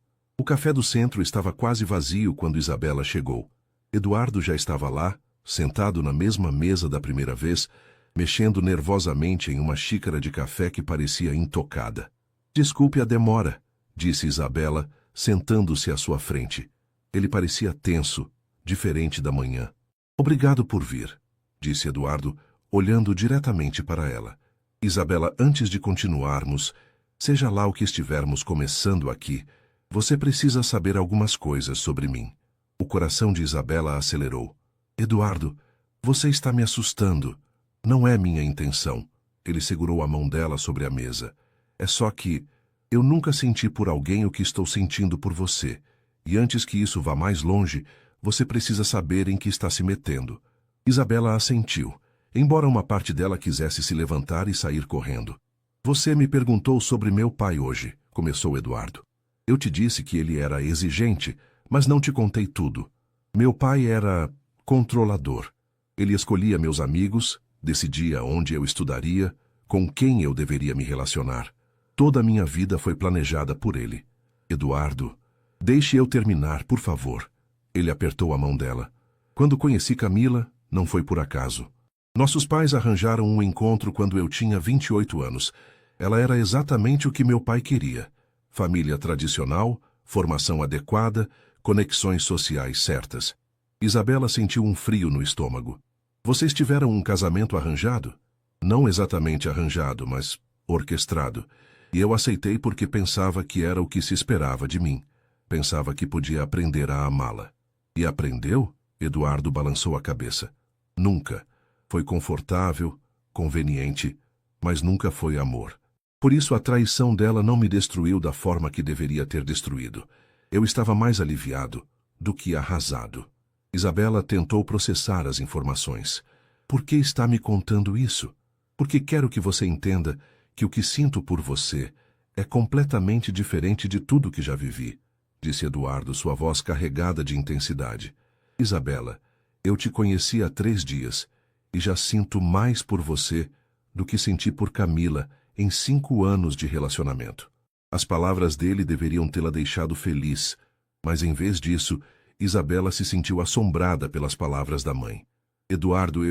Speaker 1: O café do centro estava quase vazio quando Isabela chegou. Eduardo já estava lá, sentado na mesma mesa da primeira vez, mexendo nervosamente em uma xícara de café que parecia intocada. Desculpe a demora, disse Isabela, sentando-se à sua frente. Ele parecia tenso, diferente da manhã. Obrigado por vir, disse Eduardo, olhando diretamente para ela. Isabela, antes de continuarmos, seja lá o que estivermos começando aqui, você precisa saber algumas coisas sobre mim. O coração de Isabela acelerou. Eduardo, você está me assustando. Não é minha intenção. Ele segurou a mão dela sobre a mesa. É só que eu nunca senti por alguém o que estou sentindo por você. E antes que isso vá mais longe, você precisa saber em que está se metendo. Isabela assentiu, embora uma parte dela quisesse se levantar e sair correndo. Você me perguntou sobre meu pai hoje, começou Eduardo. Eu te disse que ele era exigente, mas não te contei tudo. Meu pai era controlador. Ele escolhia meus amigos, decidia onde eu estudaria, com quem eu deveria me relacionar. Toda a minha vida foi planejada por ele. Eduardo, deixe eu terminar, por favor. Ele apertou a mão dela. Quando conheci Camila, não foi por acaso. Nossos pais arranjaram um encontro quando eu tinha 28 anos. Ela era exatamente o que meu pai queria. Família tradicional, formação adequada, conexões sociais certas. Isabela sentiu um frio no estômago. Vocês tiveram um casamento arranjado? Não exatamente arranjado, mas orquestrado. E eu aceitei porque pensava que era o que se esperava de mim. Pensava que podia aprender a amá-la. E aprendeu? Eduardo balançou a cabeça. Nunca. Foi confortável, conveniente, mas nunca foi amor. Por isso a traição dela não me destruiu da forma que deveria ter destruído. Eu estava mais aliviado do que arrasado. Isabela tentou processar as informações. Por que está me contando isso? Porque quero que você entenda que o que sinto por você é completamente diferente de tudo que já vivi, disse Eduardo, sua voz carregada de intensidade. Isabela, eu te conheci há 3 dias e já sinto mais por você do que senti por Camila em 5 anos de relacionamento. As palavras dele deveriam tê-la deixado feliz, mas em vez disso, Isabela se sentiu assombrada pelas palavras da mãe. Eduardo,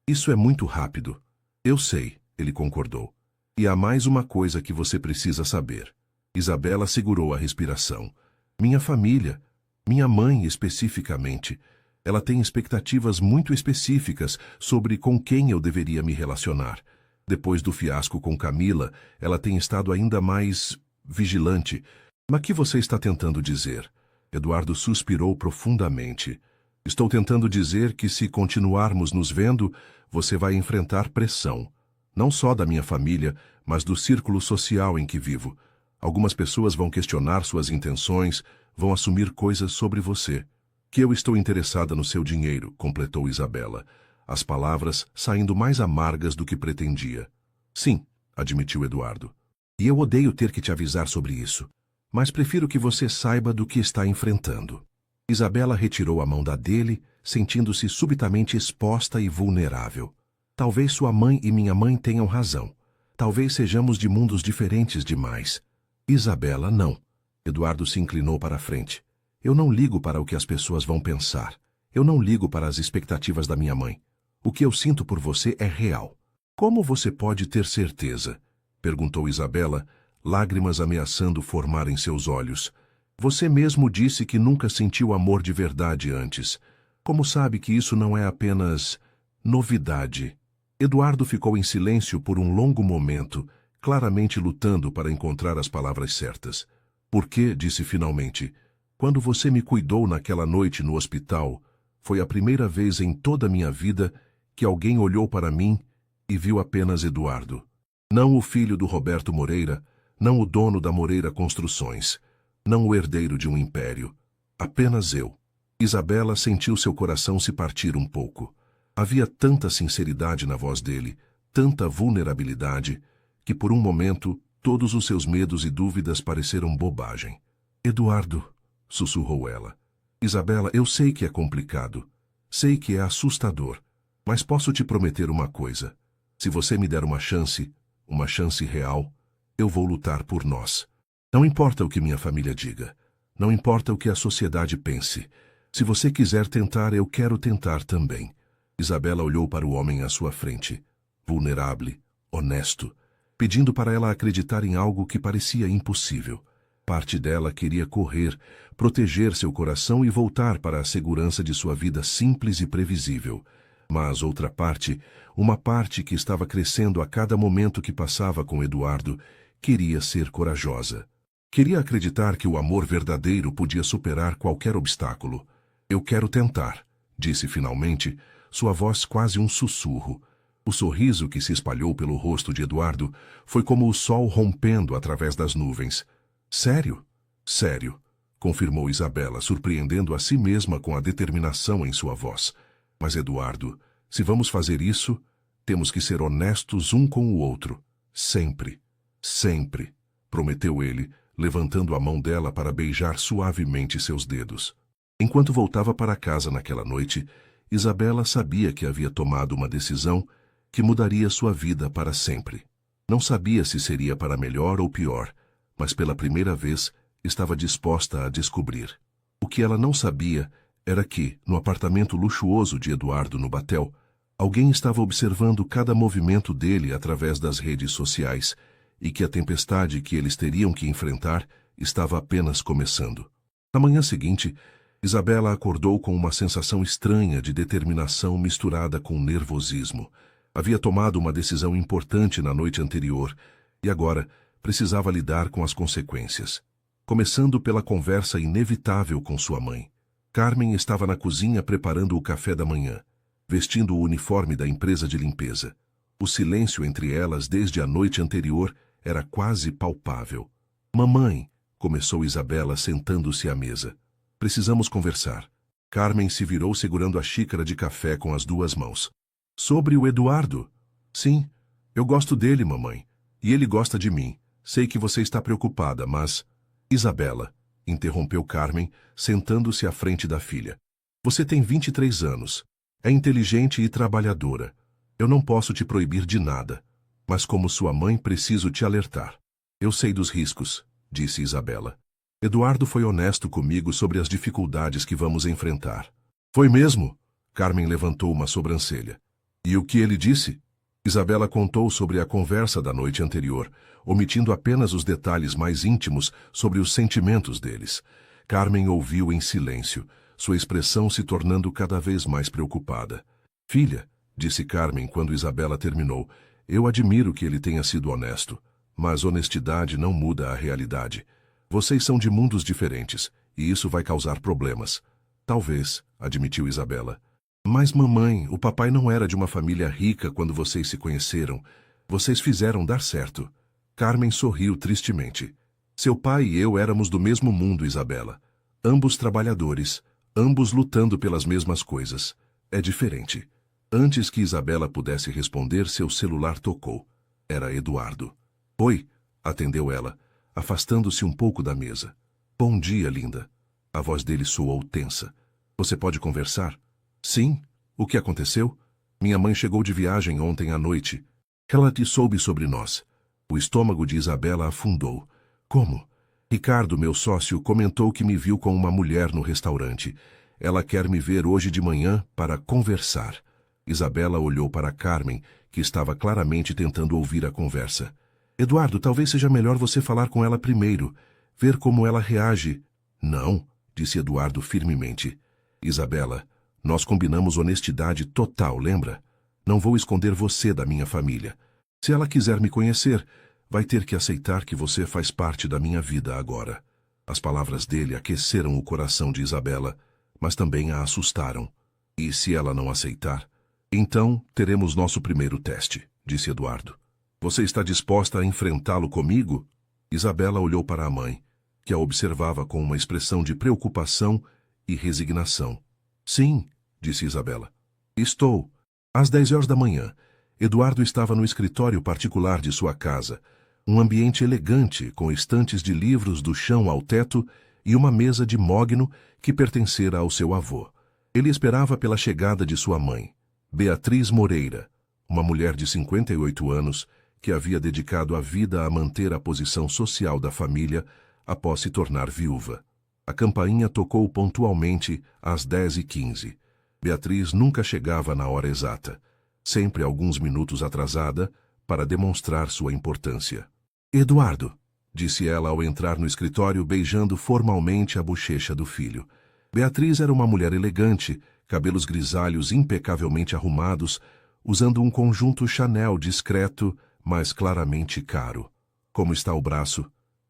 Speaker 1: Isso é muito rápido. Eu sei, ele concordou. E há mais uma coisa que você precisa saber. Isabela segurou a respiração. Minha família, minha mãe especificamente, ela tem expectativas muito específicas sobre com quem eu deveria me relacionar. Depois do fiasco com Camila, ela tem estado ainda mais vigilante. Mas o que você está tentando dizer? Eduardo suspirou profundamente. Estou tentando dizer que se continuarmos nos vendo, você vai enfrentar pressão. Não só da minha família, mas do círculo social em que vivo. Algumas pessoas vão questionar suas intenções, vão assumir coisas sobre você. Que eu estou interessada no seu dinheiro, completou Isabela, as palavras saindo mais amargas do que pretendia. Sim, admitiu Eduardo. E eu odeio ter que te avisar sobre isso. Mas prefiro que você saiba do que está enfrentando. Isabela retirou a mão da dele, sentindo-se subitamente exposta e vulnerável. Talvez sua mãe e minha mãe tenham razão. Talvez sejamos de mundos diferentes demais. Isabela, não. Eduardo se inclinou para a frente. Eu não ligo para o que as pessoas vão pensar. Eu não ligo para as expectativas da minha mãe. O que eu sinto por você é real. Como você pode ter certeza? Perguntou Isabela, lágrimas ameaçando formar em seus olhos. Você mesmo disse que nunca sentiu amor de verdade antes. Como sabe que isso não é apenas novidade? Eduardo ficou em silêncio por um longo momento, claramente lutando para encontrar as palavras certas. Por que, disse finalmente, quando você me cuidou naquela noite no hospital, foi a primeira vez em toda a minha vida que alguém olhou para mim e viu apenas Eduardo. Não o filho do Roberto Moreira, não o dono da Moreira Construções, não o herdeiro de um império. Apenas eu. Isabela sentiu seu coração se partir um pouco. Havia tanta sinceridade na voz dele, tanta vulnerabilidade, que por um momento todos os seus medos e dúvidas pareceram bobagem. Eduardo, sussurrou ela. Isabela, eu sei que é complicado. Sei que é assustador. Mas posso te prometer uma coisa. Se você me der uma chance real, eu vou lutar por nós. Não importa o que minha família diga. Não importa o que a sociedade pense. Se você quiser tentar, eu quero tentar também. Isabela olhou para o homem à sua frente, vulnerável, honesto, pedindo para ela acreditar em algo que parecia impossível. Parte dela queria correr, proteger seu coração e voltar para a segurança de sua vida simples e previsível. Mas outra parte, uma parte que estava crescendo a cada momento que passava com Eduardo, queria ser corajosa. Queria acreditar que o amor verdadeiro podia superar qualquer obstáculo. Eu quero tentar, disse finalmente, sua voz quase um sussurro. O sorriso que se espalhou pelo rosto de Eduardo foi como o sol rompendo através das nuvens. Sério? Sério, confirmou Isabela, surpreendendo a si mesma com a determinação em sua voz. Mas, Eduardo, se vamos fazer isso, temos que ser honestos um com o outro. Sempre. Sempre, prometeu ele, levantando a mão dela para beijar suavemente seus dedos. Enquanto voltava para casa naquela noite, Isabela sabia que havia tomado uma decisão que mudaria sua vida para sempre. Não sabia se seria para melhor ou pior, mas pela primeira vez estava disposta a descobrir. O que ela não sabia era que, no apartamento luxuoso de Eduardo no Batel, alguém estava observando cada movimento dele através das redes sociais e que a tempestade que eles teriam que enfrentar estava apenas começando. Na manhã seguinte, Isabela acordou com uma sensação estranha de determinação misturada com nervosismo. Havia tomado uma decisão importante na noite anterior e agora precisava lidar com as consequências. Começando pela conversa inevitável com sua mãe. Carmen estava na cozinha preparando o café da manhã, vestindo o uniforme da empresa de limpeza. O silêncio entre elas desde a noite anterior era quase palpável. Mamãe, começou Isabela sentando-se à mesa. Precisamos conversar. Carmen se virou segurando a xícara de café com as duas mãos. Sobre o Eduardo? Sim, eu gosto dele, mamãe. E ele gosta de mim. Sei que você está preocupada, mas... Isabela, interrompeu Carmen, sentando-se à frente da filha. Você tem 23 anos. É inteligente e trabalhadora. Eu não posso te proibir de nada. Mas como sua mãe, preciso te alertar. Eu sei dos riscos, disse Isabela. Eduardo foi honesto comigo sobre as dificuldades que vamos enfrentar. Foi mesmo? Carmen levantou uma sobrancelha. E o que ele disse? Isabela contou sobre a conversa da noite anterior, omitindo apenas os detalhes mais íntimos sobre os sentimentos deles. Carmen ouviu em silêncio, sua expressão se tornando cada vez mais preocupada. Filha, disse Carmen quando Isabela terminou, eu admiro que ele tenha sido honesto, mas honestidade não muda a realidade. Vocês são de mundos diferentes, e isso vai causar problemas. Talvez, admitiu Isabela. Mas, mamãe, o papai não era de uma família rica quando vocês se conheceram. Vocês fizeram dar certo. Carmen sorriu tristemente. Seu pai e eu éramos do mesmo mundo, Isabela. Ambos trabalhadores, ambos lutando pelas mesmas coisas. É diferente. Antes que Isabela pudesse responder, seu celular tocou. Era Eduardo. Oi, atendeu ela, afastando-se um pouco da mesa. Bom dia, linda. A voz dele soou tensa. Você pode conversar? Sim. O que aconteceu? Minha mãe chegou de viagem ontem à noite. Ela te soube sobre nós. O estômago de Isabela afundou. Como? Ricardo, meu sócio, comentou que me viu com uma mulher no restaurante. Ela quer me ver hoje de manhã para conversar. Isabela olhou para Carmen, que estava claramente tentando ouvir a conversa. Eduardo, talvez seja melhor você falar com ela primeiro, ver como ela reage. Não, disse Eduardo firmemente. Isabela, nós combinamos honestidade total, lembra? Não vou esconder você da minha família. Se ela quiser me conhecer, vai ter que aceitar que você faz parte da minha vida agora. As palavras dele aqueceram o coração de Isabela, mas também a assustaram. E se ela não aceitar? Então, teremos nosso primeiro teste, disse Eduardo. Você está disposta a enfrentá-lo comigo? Isabela olhou para a mãe, que a observava com uma expressão de preocupação e resignação. Sim, disse Isabela. Estou. Às 10 horas da manhã, Eduardo estava no escritório particular de sua casa, um ambiente elegante com estantes de livros do chão ao teto e uma mesa de mogno que pertencera ao seu avô. Ele esperava pela chegada de sua mãe, Beatriz Moreira, uma mulher de 58 anos que havia dedicado a vida a manter a posição social da família após se tornar viúva. A campainha tocou pontualmente às 10h15. Beatriz nunca chegava na hora exata, sempre alguns minutos atrasada, para demonstrar sua importância. Eduardo, disse ela ao entrar no escritório beijando formalmente a bochecha do filho. Beatriz era uma mulher elegante, cabelos grisalhos impecavelmente arrumados, usando um conjunto Chanel discreto, mas claramente caro. Como está o braço?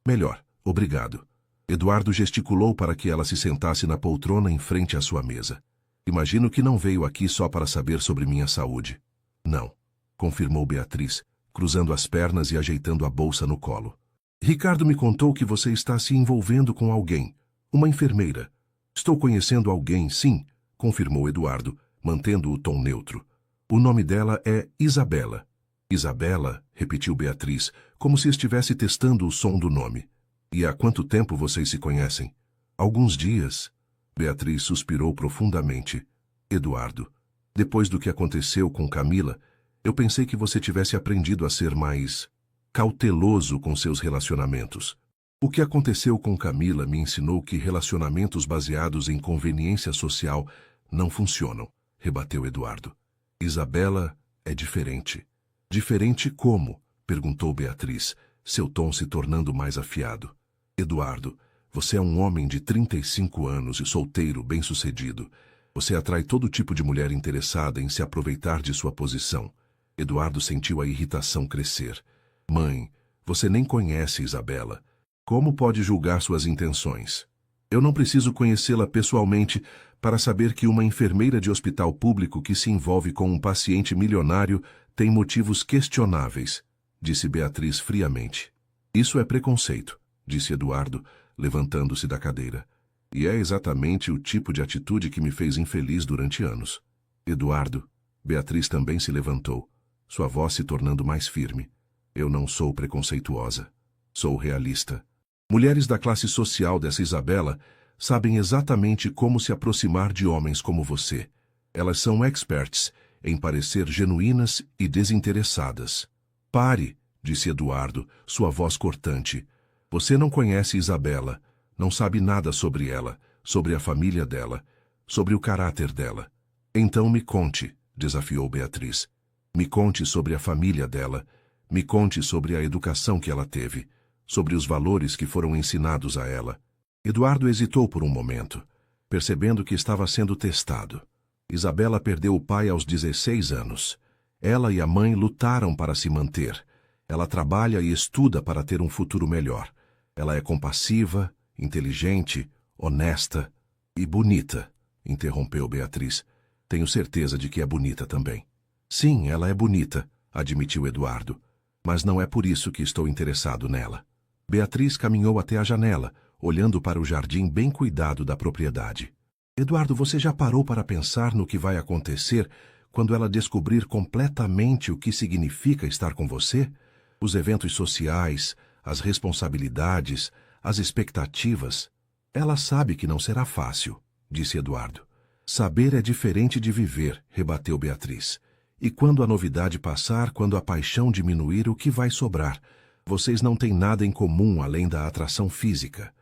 Speaker 1: Melhor, obrigado. Eduardo gesticulou para que ela se sentasse na poltrona em frente à sua mesa. Imagino que não veio aqui só para saber sobre minha saúde. Não, confirmou Beatriz, cruzando as pernas e ajeitando a bolsa no colo. Ricardo me contou que você está se envolvendo com alguém, uma enfermeira. Estou conhecendo alguém, sim, confirmou Eduardo, mantendo o tom neutro. O nome dela é Isabela. Isabela, repetiu Beatriz, como se estivesse testando o som do nome. E há quanto tempo vocês se conhecem? Alguns dias. Beatriz suspirou profundamente. Eduardo, depois do que aconteceu com Camila, eu pensei que você tivesse aprendido a ser mais cauteloso com seus relacionamentos. O que aconteceu com Camila me ensinou que relacionamentos baseados em conveniência social não funcionam, rebateu Eduardo. Isabela é diferente. Diferente como? Perguntou Beatriz, seu tom se tornando mais afiado. Eduardo, você é um homem de 35 anos e solteiro, bem-sucedido. Você atrai todo tipo de mulher interessada em se aproveitar de sua posição. Eduardo sentiu a irritação crescer. Mãe, você nem conhece Isabela. Como pode julgar suas intenções? Eu não preciso conhecê-la pessoalmente para saber que uma enfermeira de hospital público que se envolve com um paciente milionário tem motivos questionáveis, disse Beatriz friamente. Isso é preconceito, disse Eduardo, levantando-se da cadeira. E é exatamente o tipo de atitude que me fez infeliz durante anos. Eduardo, Beatriz também se levantou, sua voz se tornando mais firme. Eu não sou preconceituosa. Sou realista. Mulheres da classe social dessa Isabela sabem exatamente como se aproximar de homens como você. Elas são experts em parecer genuínas e desinteressadas. Pare, disse Eduardo, sua voz cortante. Você não conhece Isabela, não sabe nada sobre ela, sobre a família dela, sobre o caráter dela. Então me conte, desafiou Beatriz. Me conte sobre a família dela, me conte sobre a educação que ela teve, sobre os valores que foram ensinados a ela. Eduardo hesitou por um momento, percebendo que estava sendo testado. Isabela perdeu o pai aos 16 anos. Ela e a mãe lutaram para se manter. Ela trabalha e estuda para ter um futuro melhor. Ela é compassiva, inteligente, honesta e bonita, interrompeu Beatriz. Tenho certeza de que é bonita também. Sim, ela é bonita, admitiu Eduardo, mas não é por isso que estou interessado nela. Beatriz caminhou até a janela, olhando para o jardim bem cuidado da propriedade. Eduardo, você já parou para pensar no que vai acontecer quando ela descobrir completamente o que significa estar com você? Os eventos sociais, as responsabilidades, as expectativas. Ela sabe que não será fácil, disse Eduardo. Saber é diferente de viver, rebateu Beatriz. E quando a novidade passar, quando a paixão diminuir, o que vai sobrar? Vocês não têm nada em comum além da atração física.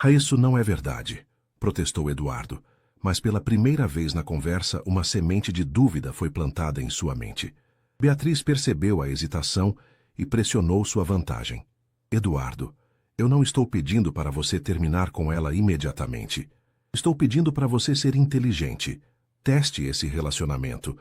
Speaker 1: Isso não é verdade, protestou Eduardo. Mas pela primeira vez na conversa, uma semente de dúvida foi plantada em sua mente. Beatriz percebeu a hesitação e pressionou sua vantagem. Eduardo, eu não estou pedindo para você terminar com ela imediatamente. Estou pedindo para você ser inteligente. Teste esse relacionamento.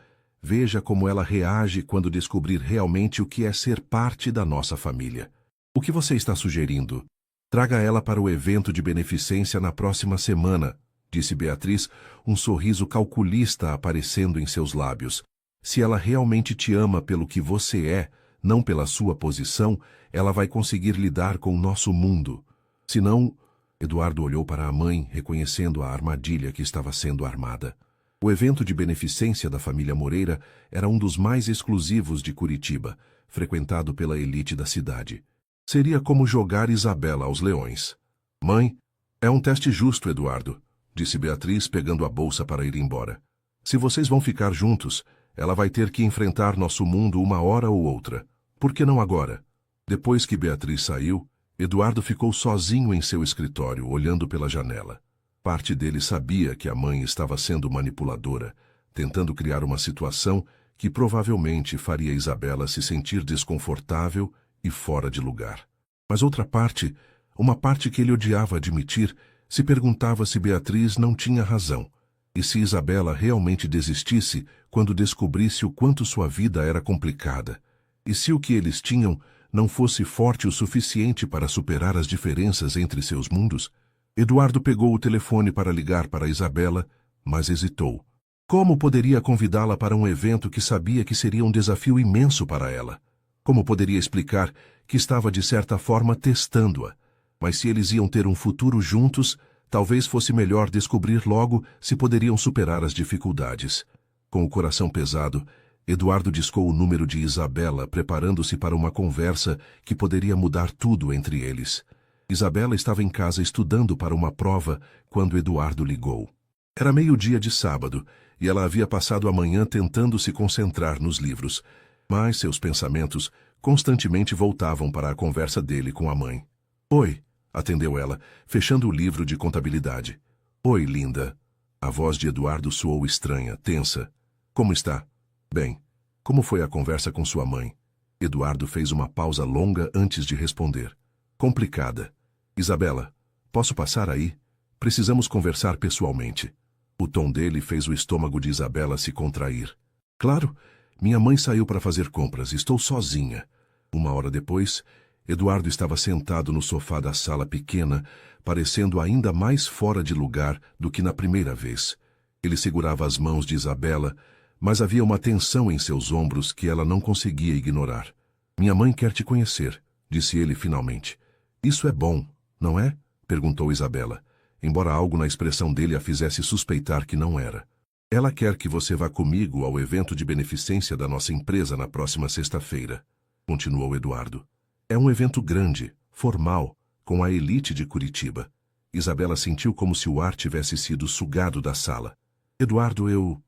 Speaker 1: Veja como ela reage quando descobrir realmente o que é ser parte da nossa família. O que você está sugerindo? Traga ela para o evento de beneficência na próxima semana, disse Beatriz, um sorriso calculista aparecendo em seus lábios. Se ela realmente te ama pelo que você é, não pela sua posição, ela vai conseguir lidar com o nosso mundo. Se não, Eduardo olhou para a mãe, reconhecendo a armadilha que estava sendo armada. O evento de beneficência da família Moreira era um dos mais exclusivos de Curitiba, frequentado pela elite da cidade. Seria como jogar Isabela aos leões. Mãe, é um teste justo, Eduardo, disse Beatriz, pegando a bolsa para ir embora. Se vocês vão ficar juntos, ela vai ter que enfrentar nosso mundo uma hora ou outra. Por que não agora? Depois que Beatriz saiu, Eduardo ficou sozinho em seu escritório, olhando pela janela. Parte dele sabia que a mãe estava sendo manipuladora, tentando criar uma situação que provavelmente faria Isabela se sentir desconfortável e fora de lugar. Mas outra parte, uma parte que ele odiava admitir, se perguntava se Beatriz não tinha razão, e se Isabela realmente desistisse quando descobrisse o quanto sua vida era complicada, e se o que eles tinham não fosse forte o suficiente para superar as diferenças entre seus mundos. Eduardo pegou o telefone para ligar para Isabela, mas hesitou. Como poderia convidá-la para um evento que sabia que seria um desafio imenso para ela? Como poderia explicar que estava de certa forma testando-a? Mas se eles iam ter um futuro juntos, talvez fosse melhor descobrir logo se poderiam superar as dificuldades. Com o coração pesado, Eduardo discou o número de Isabela, preparando-se para uma conversa que poderia mudar tudo entre eles. Isabela estava em casa estudando para uma prova quando Eduardo ligou. Era meio-dia de sábado, e ela havia passado a manhã tentando se concentrar nos livros, mas seus pensamentos constantemente voltavam para a conversa dele com a mãe. Oi, atendeu ela, fechando o livro de contabilidade. Oi, linda. A voz de Eduardo soou estranha, tensa. Como está? Bem, como foi a conversa com sua mãe? Eduardo fez uma pausa longa antes de responder. Complicada. Isabela, posso passar aí? Precisamos conversar pessoalmente. O tom dele fez o estômago de Isabela se contrair. Claro, minha mãe saiu para fazer compras, estou sozinha. Uma hora depois, Eduardo estava sentado no sofá da sala pequena, parecendo ainda mais fora de lugar do que na primeira vez. Ele segurava as mãos de Isabela, mas havia uma tensão em seus ombros que ela não conseguia ignorar. Minha mãe quer te conhecer, disse ele finalmente. Isso é bom, não é? Perguntou Isabela, embora algo na expressão dele a fizesse suspeitar que não era. Ela quer que você vá comigo ao evento de beneficência da nossa empresa na próxima sexta-feira, continuou Eduardo. É um evento grande, formal, com a elite de Curitiba. Isabela sentiu como se o ar tivesse sido sugado da sala. Eduardo, eu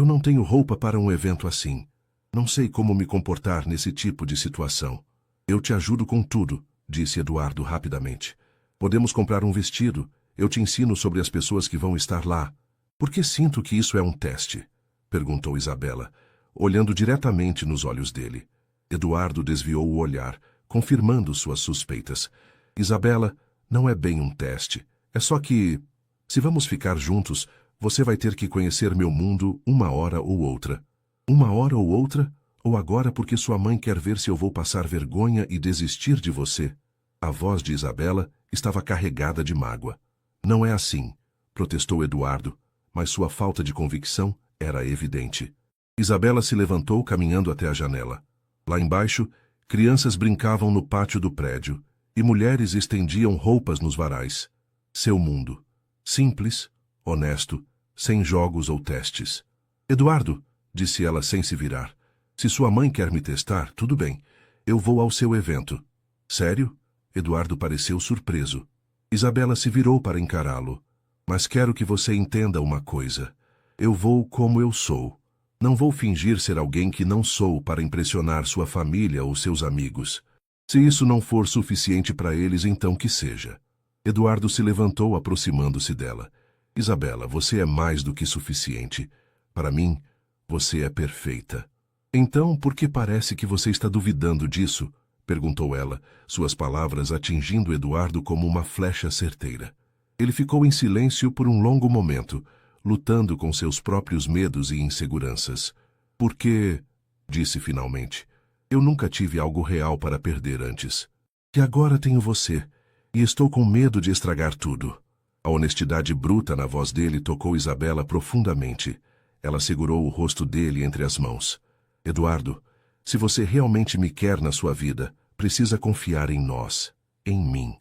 Speaker 1: não tenho roupa para um evento assim. Não sei como me comportar nesse tipo de situação. Eu te ajudo com tudo, disse Eduardo rapidamente. Podemos comprar um vestido. Eu te ensino sobre as pessoas que vão estar lá. Por que sinto que isso é um teste? Perguntou Isabela, olhando diretamente nos olhos dele. Eduardo desviou o olhar, confirmando suas suspeitas. Isabela, não é bem um teste. É só que, se vamos ficar juntos, você vai ter que conhecer meu mundo uma hora ou outra. Uma hora ou outra? Ou agora porque sua mãe quer ver se eu vou passar vergonha e desistir de você? A voz de Isabela estava carregada de mágoa. Não é assim, protestou Eduardo, mas sua falta de convicção era evidente. Isabela se levantou caminhando até a janela. Lá embaixo, crianças brincavam no pátio do prédio e mulheres estendiam roupas nos varais. Seu mundo. Simples, honesto, sem jogos ou testes. Eduardo, disse ela sem se virar, se sua mãe quer me testar, tudo bem. Eu vou ao seu evento. Sério? Eduardo pareceu surpreso. Isabela se virou para encará-lo. Mas quero que você entenda uma coisa. Eu vou como eu sou. Não vou fingir ser alguém que não sou para impressionar sua família ou seus amigos. Se isso não for suficiente para eles, então que seja. Eduardo se levantou, aproximando-se dela. Isabela, você é mais do que suficiente. Para mim, você é perfeita. Então, por que parece que você está duvidando disso? Perguntou ela, suas palavras atingindo Eduardo como uma flecha certeira. Ele ficou em silêncio por um longo momento, lutando com seus próprios medos e inseguranças. Porque, disse finalmente, eu nunca tive algo real para perder antes. E agora tenho você, e estou com medo de estragar tudo. A honestidade bruta na voz dele tocou Isabela profundamente. Ela segurou o rosto dele entre as mãos. Eduardo, se você realmente me quer na sua vida, precisa confiar em nós, em mim.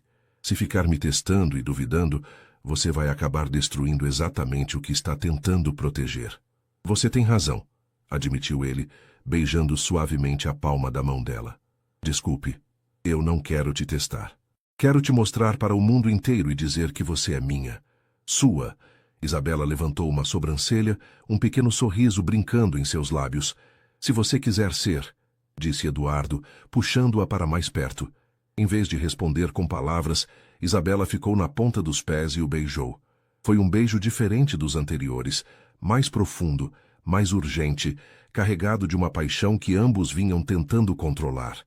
Speaker 1: Se ficar me testando e duvidando, você vai acabar destruindo exatamente o que está tentando proteger. Você tem razão, admitiu ele, beijando suavemente a palma da mão dela. Desculpe, eu não quero te testar. Quero te mostrar para o mundo inteiro e dizer que você é minha. Sua. Isabela levantou uma sobrancelha, um pequeno sorriso brincando em seus lábios. Se você quiser ser, disse Eduardo, puxando-a para mais perto. Em vez de responder com palavras, Isabela ficou na ponta dos pés e o beijou. Foi um beijo diferente dos anteriores, mais profundo, mais urgente, carregado de uma paixão que ambos vinham tentando controlar.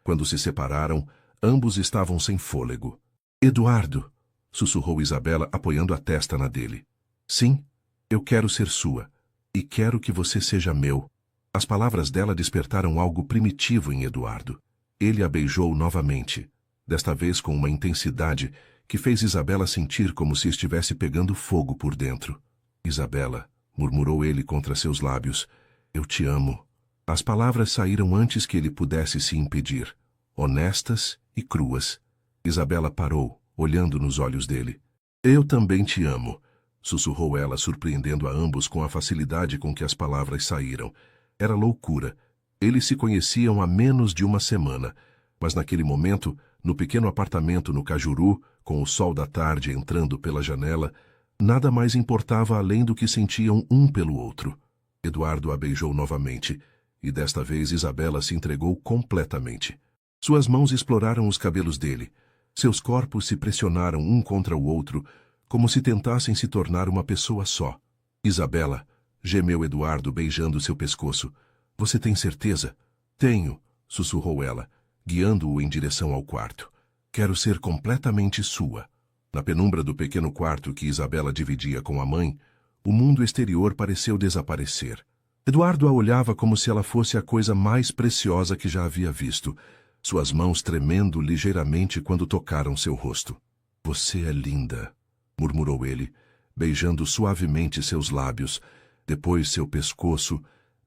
Speaker 1: Quando se separaram, ambos estavam sem fôlego. Eduardo, sussurrou Isabela, apoiando a testa na dele. Sim, eu quero ser sua, e quero que você seja meu. As palavras dela despertaram algo primitivo em Eduardo. Ele a beijou novamente, desta vez com uma intensidade que fez Isabela sentir como se estivesse pegando fogo por dentro. Isabela, murmurou ele contra seus lábios, eu te amo. As palavras saíram antes que ele pudesse se impedir, honestas e cruas. Isabela parou, olhando nos olhos dele. Eu também te amo, sussurrou ela, surpreendendo a ambos com a facilidade com que as palavras saíram. Era loucura. Eles se conheciam há menos de uma semana, mas naquele momento, no pequeno apartamento no Cajuru, com o sol da tarde entrando pela janela, nada mais importava além do que sentiam um pelo outro. Eduardo a beijou novamente, e desta vez Isabela se entregou completamente. Suas mãos exploraram os cabelos dele. Seus corpos se pressionaram um contra o outro, como se tentassem se tornar uma pessoa só. Isabela, gemeu Eduardo beijando seu pescoço. Você tem certeza? Tenho, sussurrou ela, guiando-o em direção ao quarto. Quero ser completamente sua. Na penumbra do pequeno quarto que Isabela dividia com a mãe, o mundo exterior pareceu desaparecer. Eduardo a olhava como se ela fosse a coisa mais preciosa que já havia visto, suas mãos tremendo ligeiramente quando tocaram seu rosto. Você é linda, murmurou ele, beijando suavemente seus lábios, depois seu pescoço,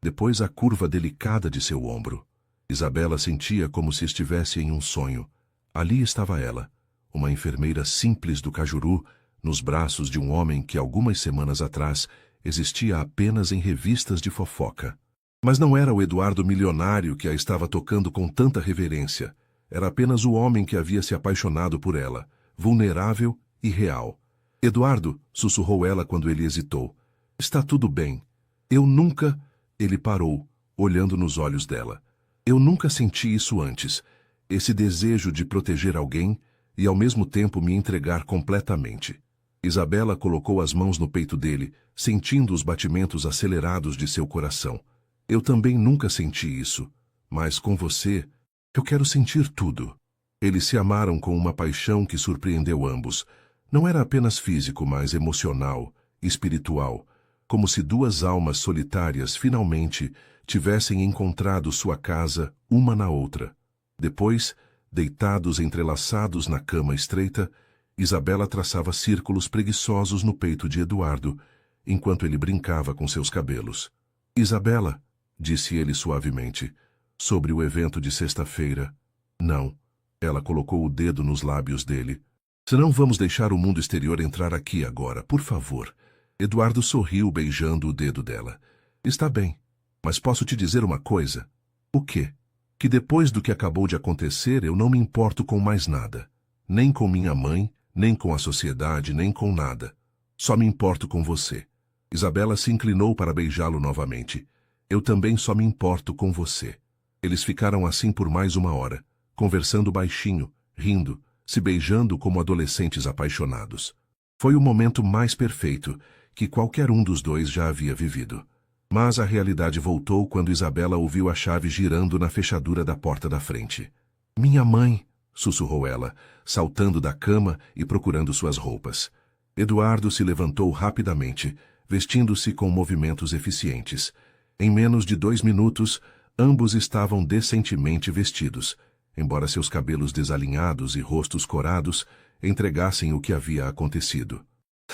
Speaker 1: depois a curva delicada de seu ombro. Isabela sentia como se estivesse em um sonho. Ali estava ela, uma enfermeira simples do Cajuru, nos braços de um homem que algumas semanas atrás existia apenas em revistas de fofoca. Mas não era o Eduardo milionário que a estava tocando com tanta reverência. Era apenas o homem que havia se apaixonado por ela, vulnerável e real. Eduardo, sussurrou ela quando ele hesitou. Está tudo bem. Eu nunca... Ele parou, olhando nos olhos dela. Eu nunca senti isso antes. Esse desejo de proteger alguém e ao mesmo tempo me entregar completamente. Isabela colocou as mãos no peito dele, sentindo os batimentos acelerados de seu coração. Eu também nunca senti isso, mas com você, eu quero sentir tudo. Eles se amaram com uma paixão que surpreendeu ambos. Não era apenas físico, mas emocional, espiritual, como se duas almas solitárias finalmente tivessem encontrado sua casa uma na outra. Depois, deitados entrelaçados na cama estreita, Isabela traçava círculos preguiçosos no peito de Eduardo, enquanto ele brincava com seus cabelos. Isabela, disse ele suavemente, sobre o evento de sexta-feira. Não. Ela colocou o dedo nos lábios dele. Senão vamos deixar o mundo exterior entrar aqui agora, por favor. Eduardo sorriu beijando o dedo dela. Está bem, mas posso te dizer uma coisa? O quê? Que depois do que acabou de acontecer eu não me importo com mais nada. Nem com minha mãe, nem com a sociedade, nem com nada. Só me importo com você. Isabela se inclinou para beijá-lo novamente. Eu também só me importo com você. Eles ficaram assim por mais uma hora, conversando baixinho, rindo, se beijando como adolescentes apaixonados. Foi o momento mais perfeito que qualquer um dos dois já havia vivido. Mas a realidade voltou quando Isabela ouviu a chave girando na fechadura da porta da frente. Minha mãe, sussurrou ela, saltando da cama e procurando suas roupas. Eduardo se levantou rapidamente, vestindo-se com movimentos eficientes. Em menos de 2 minutos, ambos estavam decentemente vestidos, embora seus cabelos desalinhados e rostos corados entregassem o que havia acontecido.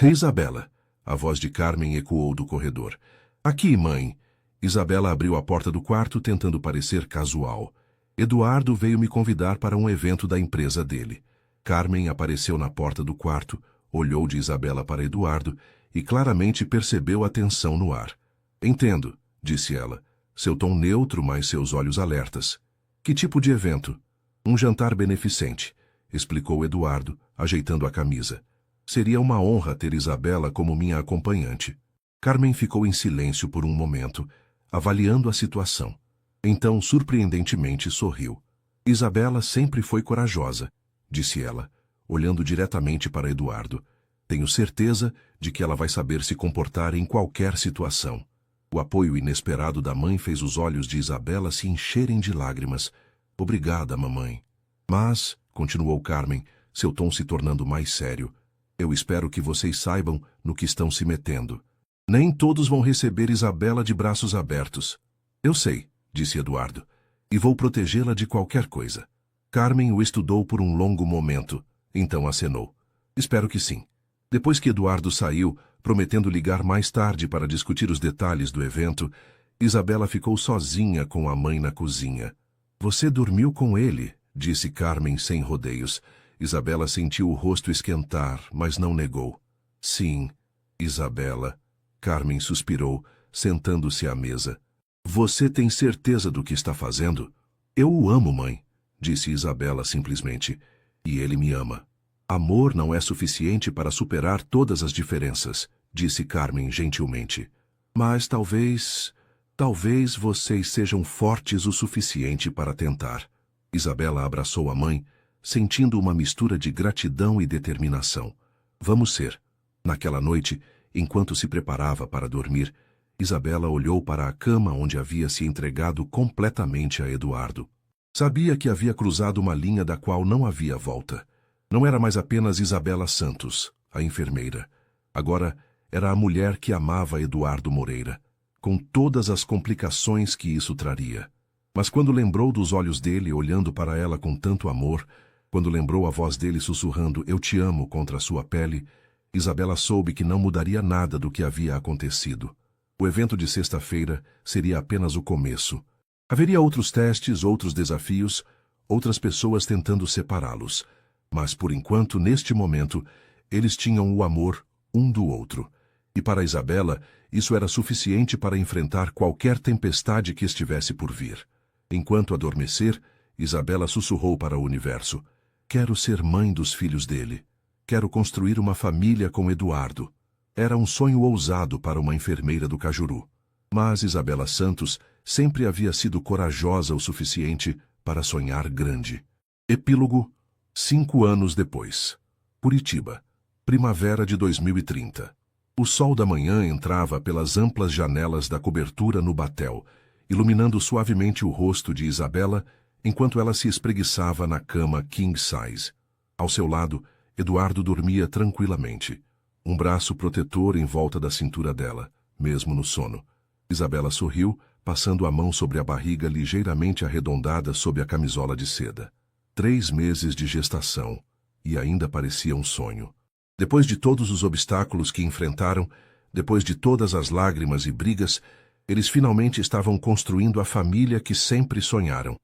Speaker 1: Isabela, a voz de Carmen ecoou do corredor. Aqui, mãe. Isabela abriu a porta do quarto tentando parecer casual. Eduardo veio me convidar para um evento da empresa dele. Carmen apareceu na porta do quarto, olhou de Isabela para Eduardo e claramente percebeu a tensão no ar. Entendo, disse ela, seu tom neutro, mas seus olhos alertas. Que tipo de evento? Um jantar beneficente, explicou Eduardo, ajeitando a camisa. Seria uma honra ter Isabela como minha acompanhante. Carmen ficou em silêncio por um momento, avaliando a situação. Então, surpreendentemente, sorriu. Isabela sempre foi corajosa, disse ela, olhando diretamente para Eduardo. Tenho certeza de que ela vai saber se comportar em qualquer situação. O apoio inesperado da mãe fez os olhos de Isabela se encherem de lágrimas. Obrigada, mamãe. Mas, continuou Carmen, seu tom se tornando mais sério, eu espero que vocês saibam no que estão se metendo. Nem todos vão receber Isabela de braços abertos. Eu sei, disse Eduardo, e vou protegê-la de qualquer coisa. Carmen o estudou por um longo momento, então acenou. Espero que sim. Depois que Eduardo saiu, prometendo ligar mais tarde para discutir os detalhes do evento, Isabela ficou sozinha com a mãe na cozinha. Você dormiu com ele, disse Carmen sem rodeios. Isabela sentiu o rosto esquentar, mas não negou. Sim, Isabela. Carmen suspirou, sentando-se à mesa. Você tem certeza do que está fazendo? Eu o amo, mãe, disse Isabela simplesmente. E ele me ama. Amor não é suficiente para superar todas as diferenças, disse Carmen gentilmente. Mas talvez vocês sejam fortes o suficiente para tentar. Isabela abraçou a mãe, sentindo uma mistura de gratidão e determinação. Vamos ser. Naquela noite, enquanto se preparava para dormir, Isabela olhou para a cama onde havia se entregado completamente a Eduardo. Sabia que havia cruzado uma linha da qual não havia volta. Não era mais apenas Isabela Santos, a enfermeira. Agora era a mulher que amava Eduardo Moreira, com todas as complicações que isso traria. Mas quando lembrou dos olhos dele olhando para ela com tanto amor, quando lembrou a voz dele sussurrando "Eu te amo" contra a sua pele, Isabela soube que não mudaria nada do que havia acontecido. O evento de sexta-feira seria apenas o começo. Haveria outros testes, outros desafios, outras pessoas tentando separá-los. Mas, por enquanto, neste momento, eles tinham o amor um do outro. E para Isabela, isso era suficiente para enfrentar qualquer tempestade que estivesse por vir. Enquanto adormecer, Isabela sussurrou para o universo. Quero ser mãe dos filhos dele. Quero construir uma família com Eduardo. Era um sonho ousado para uma enfermeira do Cajuru. Mas Isabela Santos sempre havia sido corajosa o suficiente para sonhar grande. Epílogo. 5 anos depois. Curitiba. Primavera de 2030. O sol da manhã entrava pelas amplas janelas da cobertura no batel, iluminando suavemente o rosto de Isabela enquanto ela se espreguiçava na cama king size. Ao seu lado, Eduardo dormia tranquilamente, um braço protetor em volta da cintura dela, mesmo no sono. Isabela sorriu, passando a mão sobre a barriga ligeiramente arredondada sob a camisola de seda. 3 meses de gestação, e ainda parecia um sonho. Depois de todos os obstáculos que enfrentaram, depois de todas as lágrimas e brigas, eles finalmente estavam construindo a família que sempre sonharam.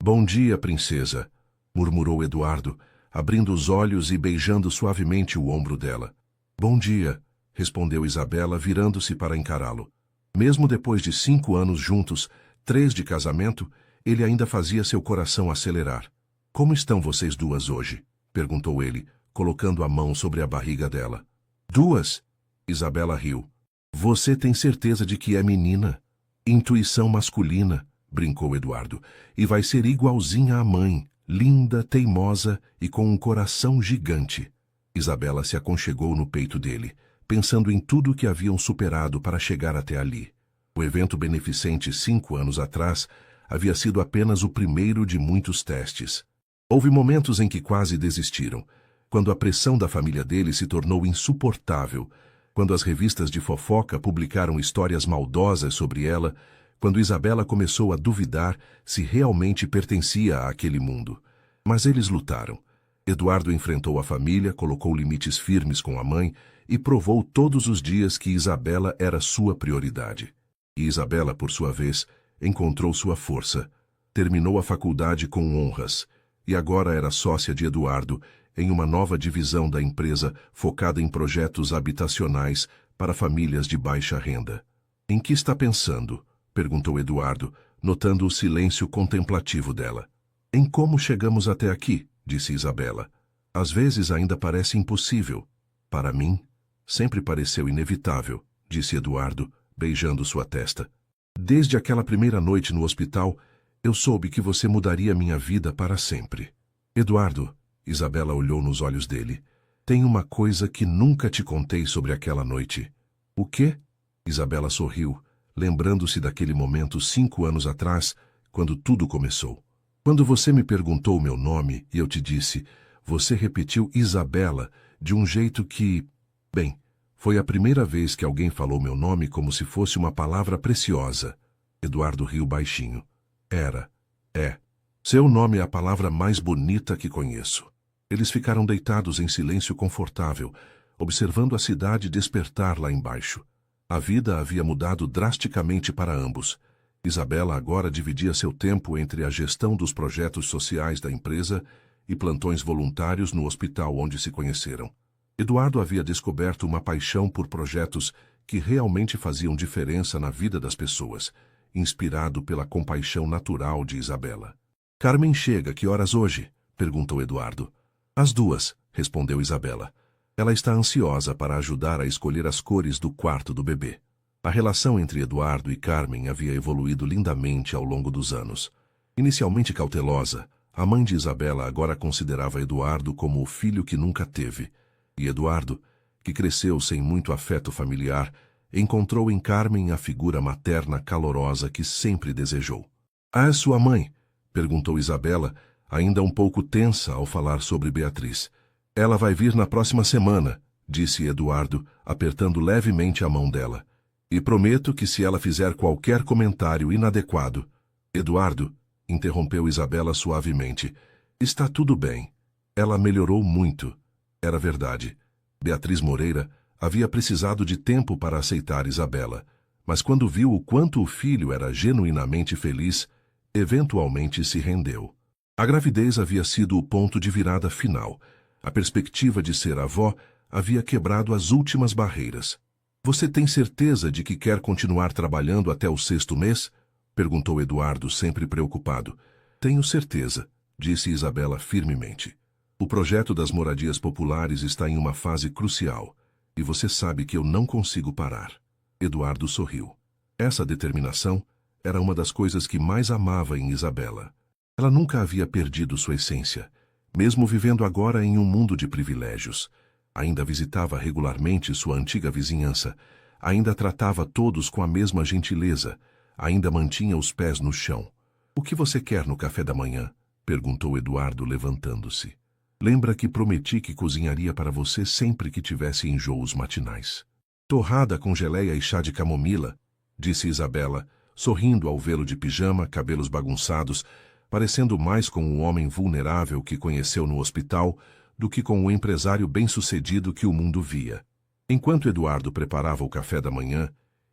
Speaker 1: Bom dia, princesa, murmurou Eduardo, abrindo os olhos e beijando suavemente o ombro dela. Bom dia, respondeu Isabela, virando-se para encará-lo. Mesmo depois de 5 anos juntos, 3 de casamento, ele ainda fazia seu coração acelerar. Como estão vocês duas hoje? Perguntou ele, colocando a mão sobre a barriga dela. 2? Isabela riu. Você tem certeza de que é menina? Intuição masculina, brincou Eduardo, e vai ser igualzinha à mãe, linda, teimosa e com um coração gigante. Isabela se aconchegou no peito dele, pensando em tudo o que haviam superado para chegar até ali. O evento beneficente 5 anos atrás havia sido apenas o primeiro de muitos testes. Houve momentos em que quase desistiram, quando a pressão da família dele se tornou insuportável, quando as revistas de fofoca publicaram histórias maldosas sobre ela, quando Isabela começou a duvidar se realmente pertencia àquele mundo. Mas eles lutaram. Eduardo enfrentou a família, colocou limites firmes com a mãe e provou todos os dias que Isabela era sua prioridade. E Isabela, por sua vez, encontrou sua força. Terminou a faculdade com honras e agora era sócia de Eduardo em uma nova divisão da empresa focada em projetos habitacionais para famílias de baixa renda. Em que está pensando? Perguntou Eduardo, notando o silêncio contemplativo dela. Em como chegamos até aqui, disse Isabela. Às vezes ainda parece impossível. Para mim, sempre pareceu inevitável, disse Eduardo, beijando sua testa. Desde aquela primeira noite no hospital, eu soube que você mudaria minha vida para sempre. Eduardo, Isabela olhou nos olhos dele. Tem uma coisa que nunca te contei sobre aquela noite. O quê? Isabela sorriu, lembrando-se daquele momento 5 anos atrás, quando tudo começou. Quando você me perguntou meu nome e eu te disse, você repetiu Isabela de um jeito que... Bem, foi a primeira vez que alguém falou meu nome como se fosse uma palavra preciosa. Eduardo riu baixinho. É. Seu nome é a palavra mais bonita que conheço. Eles ficaram deitados em silêncio confortável, observando a cidade despertar lá embaixo. A vida havia mudado drasticamente para ambos. Isabela agora dividia seu tempo entre a gestão dos projetos sociais da empresa e plantões voluntários no hospital onde se conheceram. Eduardo havia descoberto uma paixão por projetos que realmente faziam diferença na vida das pessoas, inspirado pela compaixão natural de Isabela. Carmen chega, que horas hoje? Perguntou Eduardo. Às 2, respondeu Isabela. Ela está ansiosa para ajudar a escolher as cores do quarto do bebê. A relação entre Eduardo e Carmen havia evoluído lindamente ao longo dos anos. Inicialmente cautelosa, a mãe de Isabela agora considerava Eduardo como o filho que nunca teve. E Eduardo, que cresceu sem muito afeto familiar, encontrou em Carmen a figura materna calorosa que sempre desejou. Ah, é sua mãe? Perguntou Isabela, ainda um pouco tensa ao falar sobre Beatriz. Ela vai vir na próxima semana, disse Eduardo, apertando levemente a mão dela. E prometo que se ela fizer qualquer comentário inadequado... Eduardo, interrompeu Isabela suavemente, está tudo bem. Ela melhorou muito. Era verdade. Beatriz Moreira havia precisado de tempo para aceitar Isabela, mas quando viu o quanto o filho era genuinamente feliz, eventualmente se rendeu. A gravidez havia sido o ponto de virada final. A perspectiva de ser avó havia quebrado as últimas barreiras. Você tem certeza de que quer continuar trabalhando até o 6º mês? Perguntou Eduardo, sempre preocupado. Tenho certeza, disse Isabela firmemente. O projeto das moradias populares está em uma fase crucial, e você sabe que eu não consigo parar. Eduardo sorriu. Essa determinação era uma das coisas que mais amava em Isabela. Ela nunca havia perdido sua essência, mesmo vivendo agora em um mundo de privilégios. Ainda visitava regularmente sua antiga vizinhança, ainda tratava todos com a mesma gentileza, ainda mantinha os pés no chão. O que você quer no café da manhã? Perguntou Eduardo, levantando-se. Lembra que prometi que cozinharia para você sempre que tivesse enjoos matinais. Torrada com geleia e chá de camomila, disse Isabela, sorrindo ao vê-lo de pijama, cabelos bagunçados, parecendo mais com um homem vulnerável que conheceu no hospital do que com o empresário bem-sucedido que o mundo via. Enquanto Eduardo preparava o café da manhã,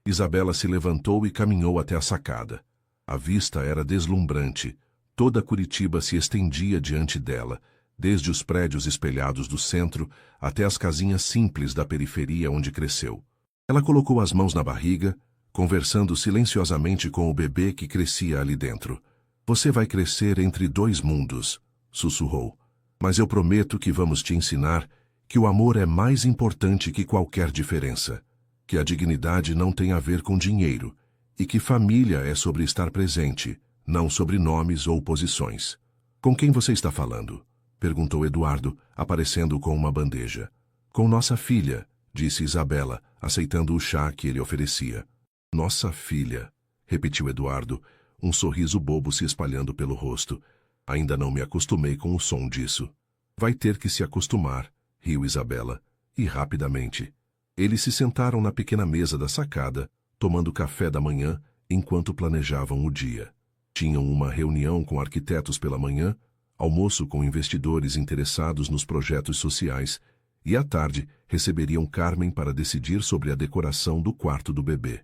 Speaker 1: Isabela se levantou e caminhou até a sacada. A vista era deslumbrante. Toda Curitiba se estendia diante dela, desde os prédios espelhados do centro até as casinhas simples da periferia onde cresceu. Ela colocou as mãos na barriga, conversando silenciosamente com o bebê que crescia ali dentro. Você vai crescer entre 2 mundos, sussurrou. Mas eu prometo que vamos te ensinar que o amor é mais importante que qualquer diferença, que a dignidade não tem a ver com dinheiro e que família é sobre estar presente, não sobre nomes ou posições. Com quem você está falando? Perguntou Eduardo, aparecendo com uma bandeja. Com nossa filha, disse Isabela, aceitando o chá que ele oferecia. Nossa filha, repetiu Eduardo, um sorriso bobo se espalhando pelo rosto. Ainda não me acostumei com o som disso. Vai ter que se acostumar, riu Isabela, e rapidamente. Eles se sentaram na pequena mesa da sacada, tomando café da manhã enquanto planejavam o dia. Tinham uma reunião com arquitetos pela manhã, almoço com investidores interessados nos projetos sociais, e à tarde receberiam Carmen para decidir sobre a decoração do quarto do bebê.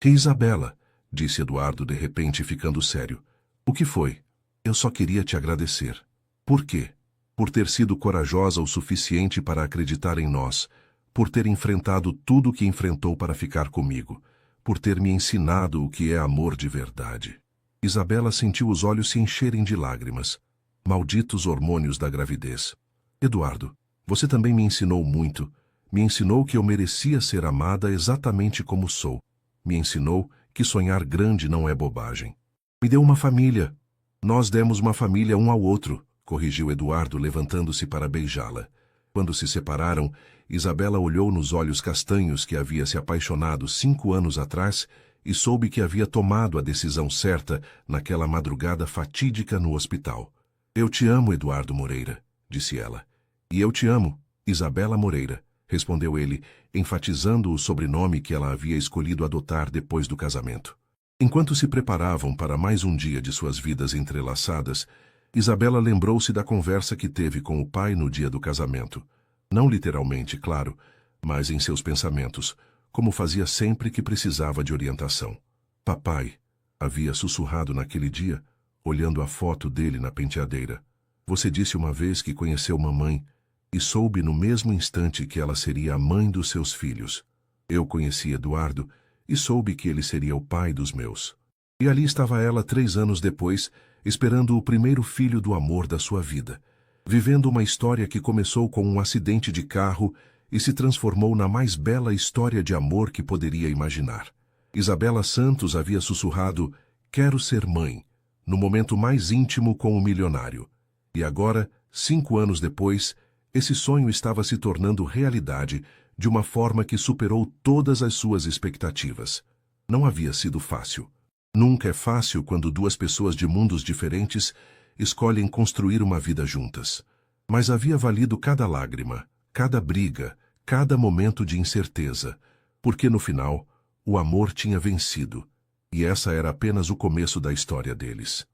Speaker 1: Isabela, disse Eduardo de repente ficando sério. O que foi? Eu só queria te agradecer. Por quê? por ter sido corajosa o suficiente para acreditar em nós, por ter enfrentado tudo o que enfrentou para ficar comigo, por ter me ensinado o que é amor de verdade. Isabela sentiu os olhos se encherem de lágrimas. Malditos hormônios da gravidez. Eduardo, você também me ensinou muito. Me ensinou que eu merecia ser amada exatamente como sou. Me ensinou que sonhar grande não é bobagem. Me deu uma família. Nós demos uma família um ao outro, corrigiu Eduardo, levantando-se para beijá-la. Quando se separaram, Isabela olhou nos olhos castanhos que havia se apaixonado 5 anos atrás e soube que havia tomado a decisão certa naquela madrugada fatídica no hospital. Eu te amo, Eduardo Moreira, disse ela. E eu te amo, Isabela Moreira, respondeu ele, enfatizando o sobrenome que ela havia escolhido adotar depois do casamento. Enquanto se preparavam para mais um dia de suas vidas entrelaçadas, Isabela lembrou-se da conversa que teve com o pai no dia do casamento. Não literalmente, claro, mas em seus pensamentos, como fazia sempre que precisava de orientação. Papai, havia sussurrado naquele dia, olhando a foto dele na penteadeira. Você disse uma vez que conheceu mamãe e soube no mesmo instante que ela seria a mãe dos seus filhos. Eu conheci Eduardo e soube que ele seria o pai dos meus. E ali estava ela 3 anos depois, esperando o primeiro filho do amor da sua vida, vivendo uma história que começou com um acidente de carro e se transformou na mais bela história de amor que poderia imaginar. Isabela Santos havia sussurrado, quero ser mãe, no momento mais íntimo com o milionário. E agora, 5 anos depois, esse sonho estava se tornando realidade de uma forma que superou todas as suas expectativas. Não havia sido fácil. Nunca é fácil quando 2 pessoas de mundos diferentes escolhem construir uma vida juntas. Mas havia valido cada lágrima, cada briga, cada momento de incerteza, porque no final, o amor tinha vencido, e essa era apenas o começo da história deles.